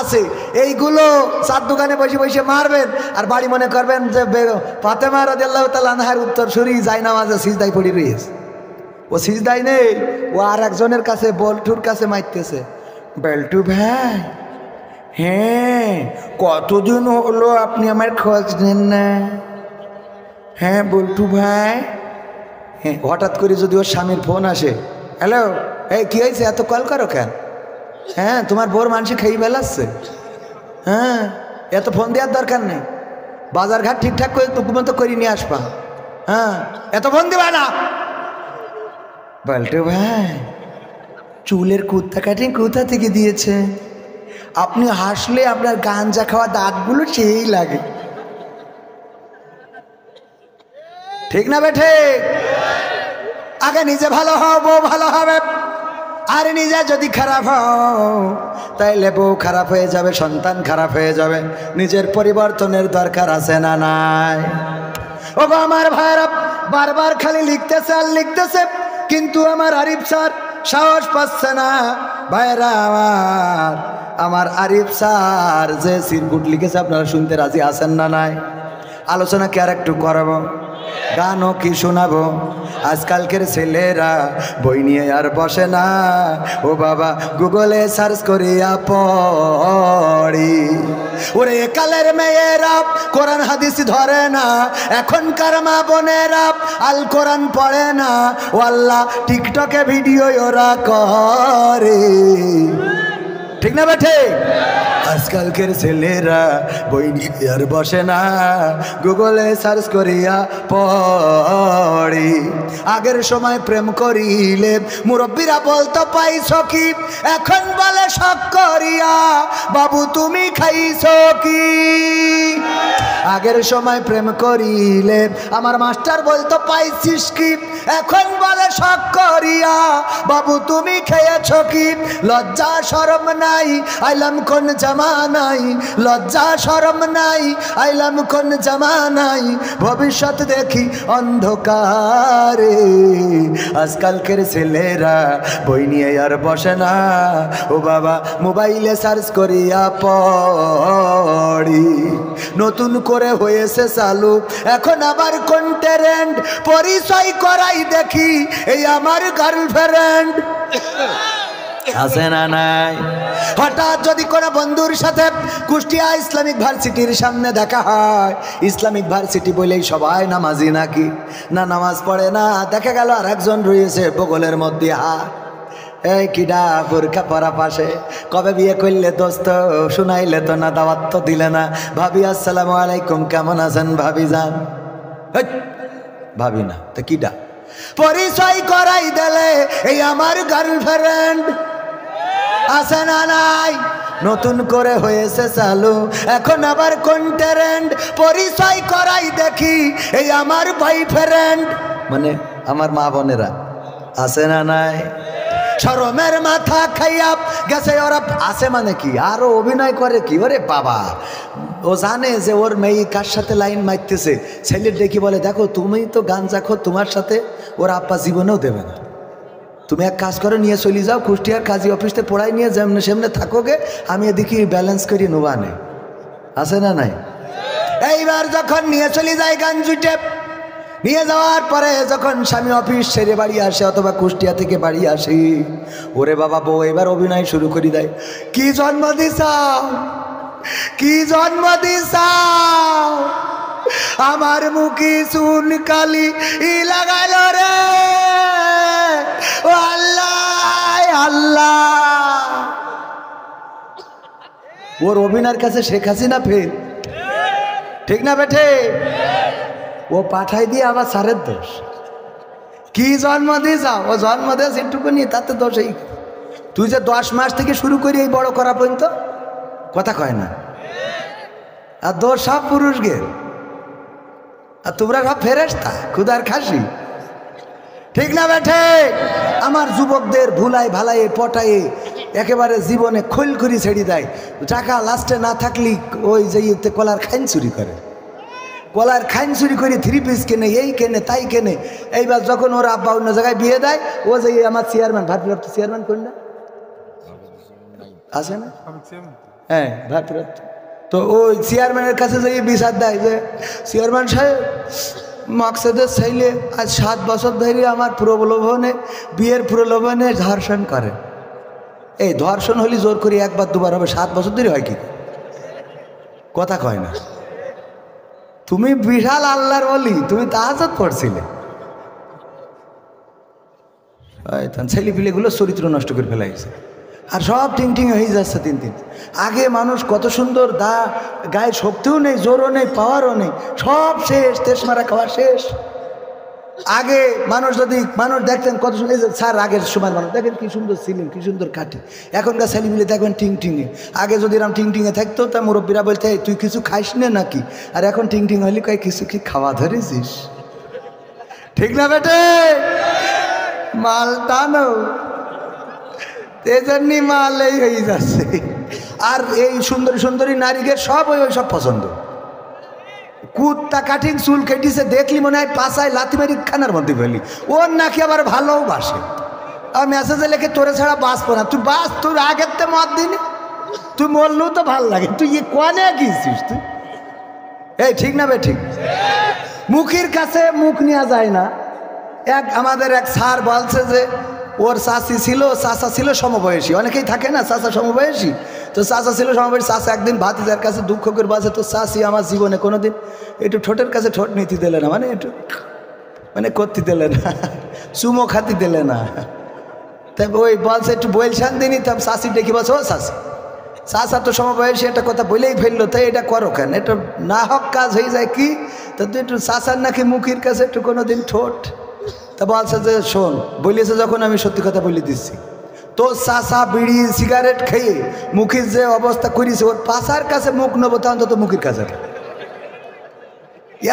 আছে, এইগুলো চার দোকানে বসে বসে মারবেন। আর বাড়ি মনে করবেন যে ফাতেমা রাদিয়াল্লাহু তাআলা আনহার উত্তরসূরি যায় নামাজে সিজদায় পড়ে রয়েছে। ও সিজদায় নেই, ও আর একজনের কাছে বল্টুর কাছে মারতেছে। বল্টু ভাই, হ্যাঁ কতদিন হলো আপনি আমার খোঁজ নেন না? হ্যাঁ বল্টু ভাই। হ্যাঁ, হঠাৎ করে যদি ওর স্বামীর ফোন আসে, হ্যালো এই কী হয়েছে, এত কল করো কেন? হ্যাঁ তোমার বোর মানুষ খেয়ে বেলাচ্ছে। হ্যাঁ এত ফোন দেওয়ার দরকার নেই, বাজার ঘাট ঠিকঠাক করে তো করে নিয়ে আসবা। হ্যাঁ এত ফোন দেবা না। বল্টু ভাই, চুলের কুত্তা কাটিং কোথা থেকে দিয়েছে? আপনি হাসলে আপনার গাঞ্জা খাওয়া দাঁতগুলো সেই লাগে। ঠিক না বেঠে? আগে নিজে ভালো হও, বউ ভালো হবে। আর নিজে যদি খারাপ হও তাইলে বউ খারাপ হয়ে যাবে, সন্তান খারাপ হয়ে যাবে। নিজের পরিবর্তনের দরকার আছে না নাই? ও আমার ভাইরা, বারবার খালি লিখতেছে আর লিখতেছে, কিন্তু আমার আরিফ স্যার সাহস পাচ্ছে না। ভাইরা আমার আরিফ স্যার যে সিরকুট লিখেছে আপনারা শুনতে রাজি আছেন না? নাই? আলোচনা কি আর একটু করাবো? গানও কি শোনাবো? আজকালকের ছেলেরা বই নিয়ে আর বসে না, ও বাবা গুগলে সার্চ করিয়া পড়ি। ওরে কালের মেয়েরা কোরআন হাদিস ধরে না, এখনকার মা বোনেরা আল কোরআন পড়ে না, ও আল্লাহ টিকটকে ভিডিও ওরা করে। ঠিক না বেঠে? আজকালকের ছেলেরা বই নিয়ে আর বসে না, গুগলে সার্চ করিয়া পড়ি। আগের সময় প্রেম করিলে মুরব্বীরা বলতো পাইছো কি, এখন বলে শখ করিয়া বাবু তুমি খাইছো কি। আগের সময় প্রেম করিলে আমার মাস্টার বলতো পাইছিস কি, এখন বলে শখ করিয়া বাবু তুমি খেয়েছো কি। লজ্জা শরম নাই আইলাম কোন জামানাই, লজ্জা শরম নাই আইলাম কোন জামানাই, ভবিষ্যৎ দেখি অন্ধকারে। আজকালকের ছেলেরা বই নিয়ে আর বসে না, ও বাবা মোবাইলে সার্চ করিয়া পড়ি। নতুন করে হয়েছে চালু এখন আবার কোন ট্রেন্ড, পরিচয় করাই দেখি এই আমার গার্লফ্রেন্ড। আছে না নাই? হঠাৎ যদি কোনো বন্ধুর সাথে কুষ্টিয়া ইসলামিক ভার্সিটির সামনে দেখা হয়, ইসলামিক ভার্সিটি বলেই সবাই নামাজি নাকি? না, নামাজ পড়ে না। দেখা গেল আর একজন রয়েছে বগলের মধ্যে হাত, এই কিডা বোরকা পরা পাশে, কবে বিয়ে করলে দোস্ত? শুনাইলে তো না, দাওয়াত তো দিলে না। ভাবি আসসালামু আলাইকুম, কেমন আছেন ভাবি যান? ভাবি না তো কিডা? পরিচয় করাই দিলে এই আমার গার্লফ্রেন্ড। আছে না নাই? নতুন করে হয়েছে চালু এখন আবার কোন ট্রেন্ড, পরিচয় করাই দেখি এই আমার বয়ফ্রেন্ড। মানে আমার মা বোনেরা আছে না নাই? শরমের মাথা খাইয়া গেছে ওরা। আছে মানে কি? আরো অভিনয় করে কি? ওরে বাবা, ও জানে যে ওর মেয়ে কার সাথে লাইন মারতেছে, ছেলের ডেকে বলে দেখো তুমি তো গাঞ্জা খো, তোমার সাথে ওর আব্বা জীবনেও দেবে না। তুমি এক কাজ করে নিয়ে চলে যাও কুষ্টিয়ার কাজী অফিসে পড়াই নিয়ে যেমনে সেমনে থাকোগে, আমি এদিকে ব্যালেন্স করি নোবানে। আছে না নাই? এইবার যখন নিয়ে চলে যায় গাঞ্জুটে, নিয়ে যাওয়ার পরে যখন স্বামী অফিস ছেড়ে বাড়ি আসে অথবা কুষ্টিয়া থেকে বাড়ি আসি, ওরে বাবা বউ এবার অভিনয় শুরু করে দেয়। কি জন্ম দিছাও, কি জন্ম দিছাও, আমার মুখে চুন কালি ই লাগাইল রে, ও আল্লাহ আল্লাহ। ওর অভিনয়ের কাছে শেখ হাসিনা ফেল। ঠিক না বেঠে? ও পাঠাই দিয়ে আবার সারের দোষ। কি জন্ম দিয়ে যাও, ও জন্ম দেশ একটুকু নিয়ে তাতে দোষ। এই তুই যে 10 মাস থেকে শুরু করি এই বড় করা পর্যন্ত কথা কয় না, আর দোষ সব পুরুষ গে, আর তোমরা সব ফেরেশতা খুদার খাসি। ঠিক না বেঠে? আমার যুবকদের ভুলাই ভালাই পটায়ে একেবারে জীবনে খোল করি ছেড়ে দেয়। টাকা লাস্টে না থাকলে ওই যে কলার খাইন চুরি করে, কলার খাইন চুরি করে 3 পিস কেনে, এই কেনে তাই কেনে। এইবার যখন ওর আব্বা অন্য জায়গায় বিয়ে দেয়, ও যে আমার চেয়ারম্যান, ভারপ্রাপ্ত চেয়ারম্যান কোন না আছে না? হ্যাঁ ভারপ্রাপ্ত। তো ওই চেয়ারম্যানের কাছে যে বিচার দেয় যে চেয়ারম্যান সাহেব মকসদের ছেলে আজ 7 বছর ধরে আমার প্রলোভনে, বিয়ের প্রলোভনে ধর্ষণ করে। এই ধর্ষণ হলে জোর করি একবার দুবার হবে, 7 বছর ধরে হয় কি? কথা কয় না। তুমি বিশাল আল্লাহর ওলি, তুমি তাহাজ্জুদ পড়ছিলে, ছেলে পিলেগুলো চরিত্র নষ্ট করে ফেলাইছে, আর সব টিং টিং হয়ে যাচ্ছে দিন দিন। আগে মানুষ কত সুন্দর, গায়ে শক্তিও নেই, জোরও নেই, পাওয়ারও নেই, সব শেষ, তেজ মারা খাওয়া শেষ। আগে মানুষ দেখতেন কত সুন্দর, স্যার আগের সময় মানুষ দেখেন কি সুন্দর ছিলেন, কি সুন্দর কাটে। এখনকার ছেলে মিলে দেখবেন টিং টিংয়ে। আগে যদি এরকম টিং টিংয়ে থাকতো তা মুরব্বীরা বলতে তুই কিছু খাইস না নাকি, আর এখন টিং টিং হইলে কয় কিছু কি খাওয়া ধরেছিস? ঠিক না বেটে? মাল টানো, তেজন্যি মাল এই হয়ে যাচ্ছে। আর এই সুন্দরী সুন্দরী নারীকে সব ওই সব পছন্দ, কুত্তা কাটিং চুল কেটেছে, দেখলি মনে হয় পাশায় লাথি মারি খানার মধ্যে ফেলি। ওর নাকি আবার ভালোবাসে। আর মেসেজে লেখে তোরে ছাড়া বাঁচবো না। তুই বাঁচ, তোর আগের তো মত দিনি, তুই মরলেও তো ভাল লাগে। তুই কনে গিয়েছিস তুই? এই ঠিক না বে ঠিক? মুখের কাছে মুখ নেওয়া যায় না। আমাদের এক স্যার বলছে যে ওর চাচা ছিল সমবয়সী, অনেকেই থাকে না চাচা সমবয়সী, তো চাচা ছিল সমবয়সী। চাচা একদিন ভাতিজার কাছে দুঃখ করে বলছে, তো চাচি আমার জীবনে কোনোদিন একটু ঠোঁটের কাছে ঠোঁট নিতে দিলে না, মানে করতে দিলে না, চুমো খাতি দিলে না। তাই ওই বলছে একটু বলছেন দিনই, তার চাষি ডেকে বলছে, ও চাষি, চাচা তো সমবয়সী একটা কথা বলেই ফেললো, তাই এটা করো কেন? এটা না হক কাজ হয়ে যায় কি? তা তুই একটু চাচার নাকি মুখের কাছে একটু কোনোদিন ঠোঁট। তা বলছে যে শোন, বলিয়েছে যখন আমি সত্যি কথা বলে দিচ্ছি, তো চাচা বিড়ি সিগারেট খেয়ে মুখের যে অবস্থা করেছে, ওর পাশার কাছে মুখ নেবো তখন তো মুখের কাছে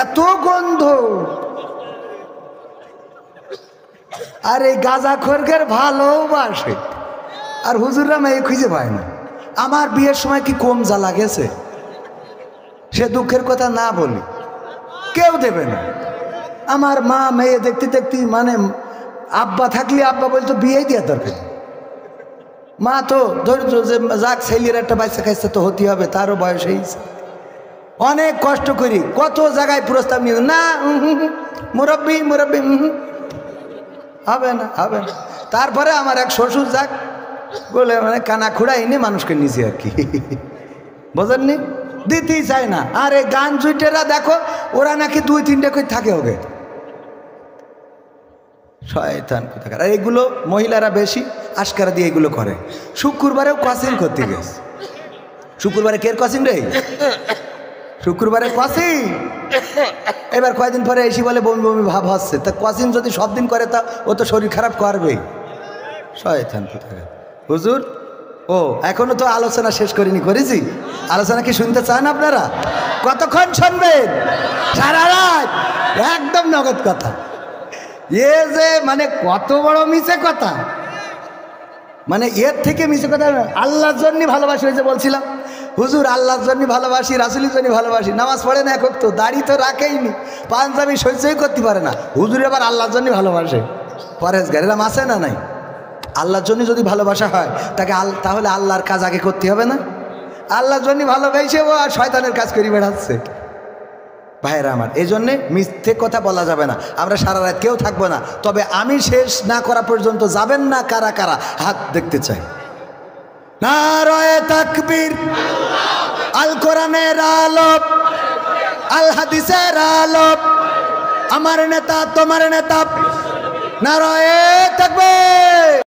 এত গন্ধ। আর এই গাঁজা খোরগের ভালোবাসে, আর হুজুররা মেয়ে খুঁজে পায় না। আমার বিয়ের সময় কি কম জ্বালা গেছে? সে দুঃখের কথা না বলি কেউ দেবে না। আমার মা মেয়ে দেখতে দেখতে, মানে আব্বা থাকলে আব্বা বলতো বিয়েই দেওয়ার দরকার। মা তো ধৈর্য, যে যাক ছেলের একটা বাচ্চা খাইছে তো হতে হবে, তারও বয়স হয়েছে। অনেক কষ্ট করি, কত জায়গায় প্রস্তাব নিয়ে, না মুরব্বি মুরব্বি, হবে না হবে না। তারপরে আমার এক শ্বশুর যাক বলে, মানে কানা খুঁড়া এনে মানুষকে নিচে আর কি, বোঝেননি, দিতেই চায় না। আর এই গান জুইটেরা দেখো, ওরা নাকি 2-3টে করে থাকে ওকে, শয়তান কোথাকার। আর এগুলো মহিলারা বেশি আশকারা দিয়ে এগুলো করে। শুক্রবারেও কসিং করতে গেছে। শুক্রবারে কের কসিং রে? শুক্রবারে কসিং। এবার কয়েকদিন পরে এসে বলে বমি বমি ভাব হচ্ছে। তা কসিং যদি সব দিন করে, তা ও তো শরীর খারাপ করবেই। শয়তান কোথাকার। হুজুর, ও এখনো তো আলোচনা শেষ করিনি, করেছি। আলোচনা কি শুনতে চান আপনারা? কতক্ষণ শুনবেন? সারা রাত, একদম নগদ কথা। এ যে মানে কত বড় মিছে কথা, মানে এর থেকে মিছে কথা। আল্লাহর জন্য ভালোবাসি, হয়েছে বলছিলাম হুজুর আল্লাহর জন্য ভালোবাসি, রাসূলের জন্য ভালোবাসি। নামাজ পড়ে না একক, তো দাড়ি তো রাখেইনি, পাঞ্জাবি সহ্যই করতে পারে না। হুজুর আবার আল্লাহর জন্য ভালোবাসে, পরেশগার, এরকম আছে না নাই? আল্লাহর জন্য যদি ভালোবাসা হয় তাকে তাহলে আল্লাহর কাজ আগে করতে হবে না? আল্লাহর জন্য ভালোবাসে ও আর শয়তানের কাজ করে বেড়াচ্ছে। ভাইয়েরা আমার, এই জন্যে মিথ্যে কথা বলা যাবে না। আমরা সারা রাত কেউ থাকবো না, তবে আমি শেষ না করা পর্যন্ত যাবেন না কারা কারা, হাত দেখতে চাই। নারায়ে তাকবীর, আল কোরআনের আলো, আল হাদিসের আলো, আমার নেতা তোমার নেতা, নারায়ে তাকবীর।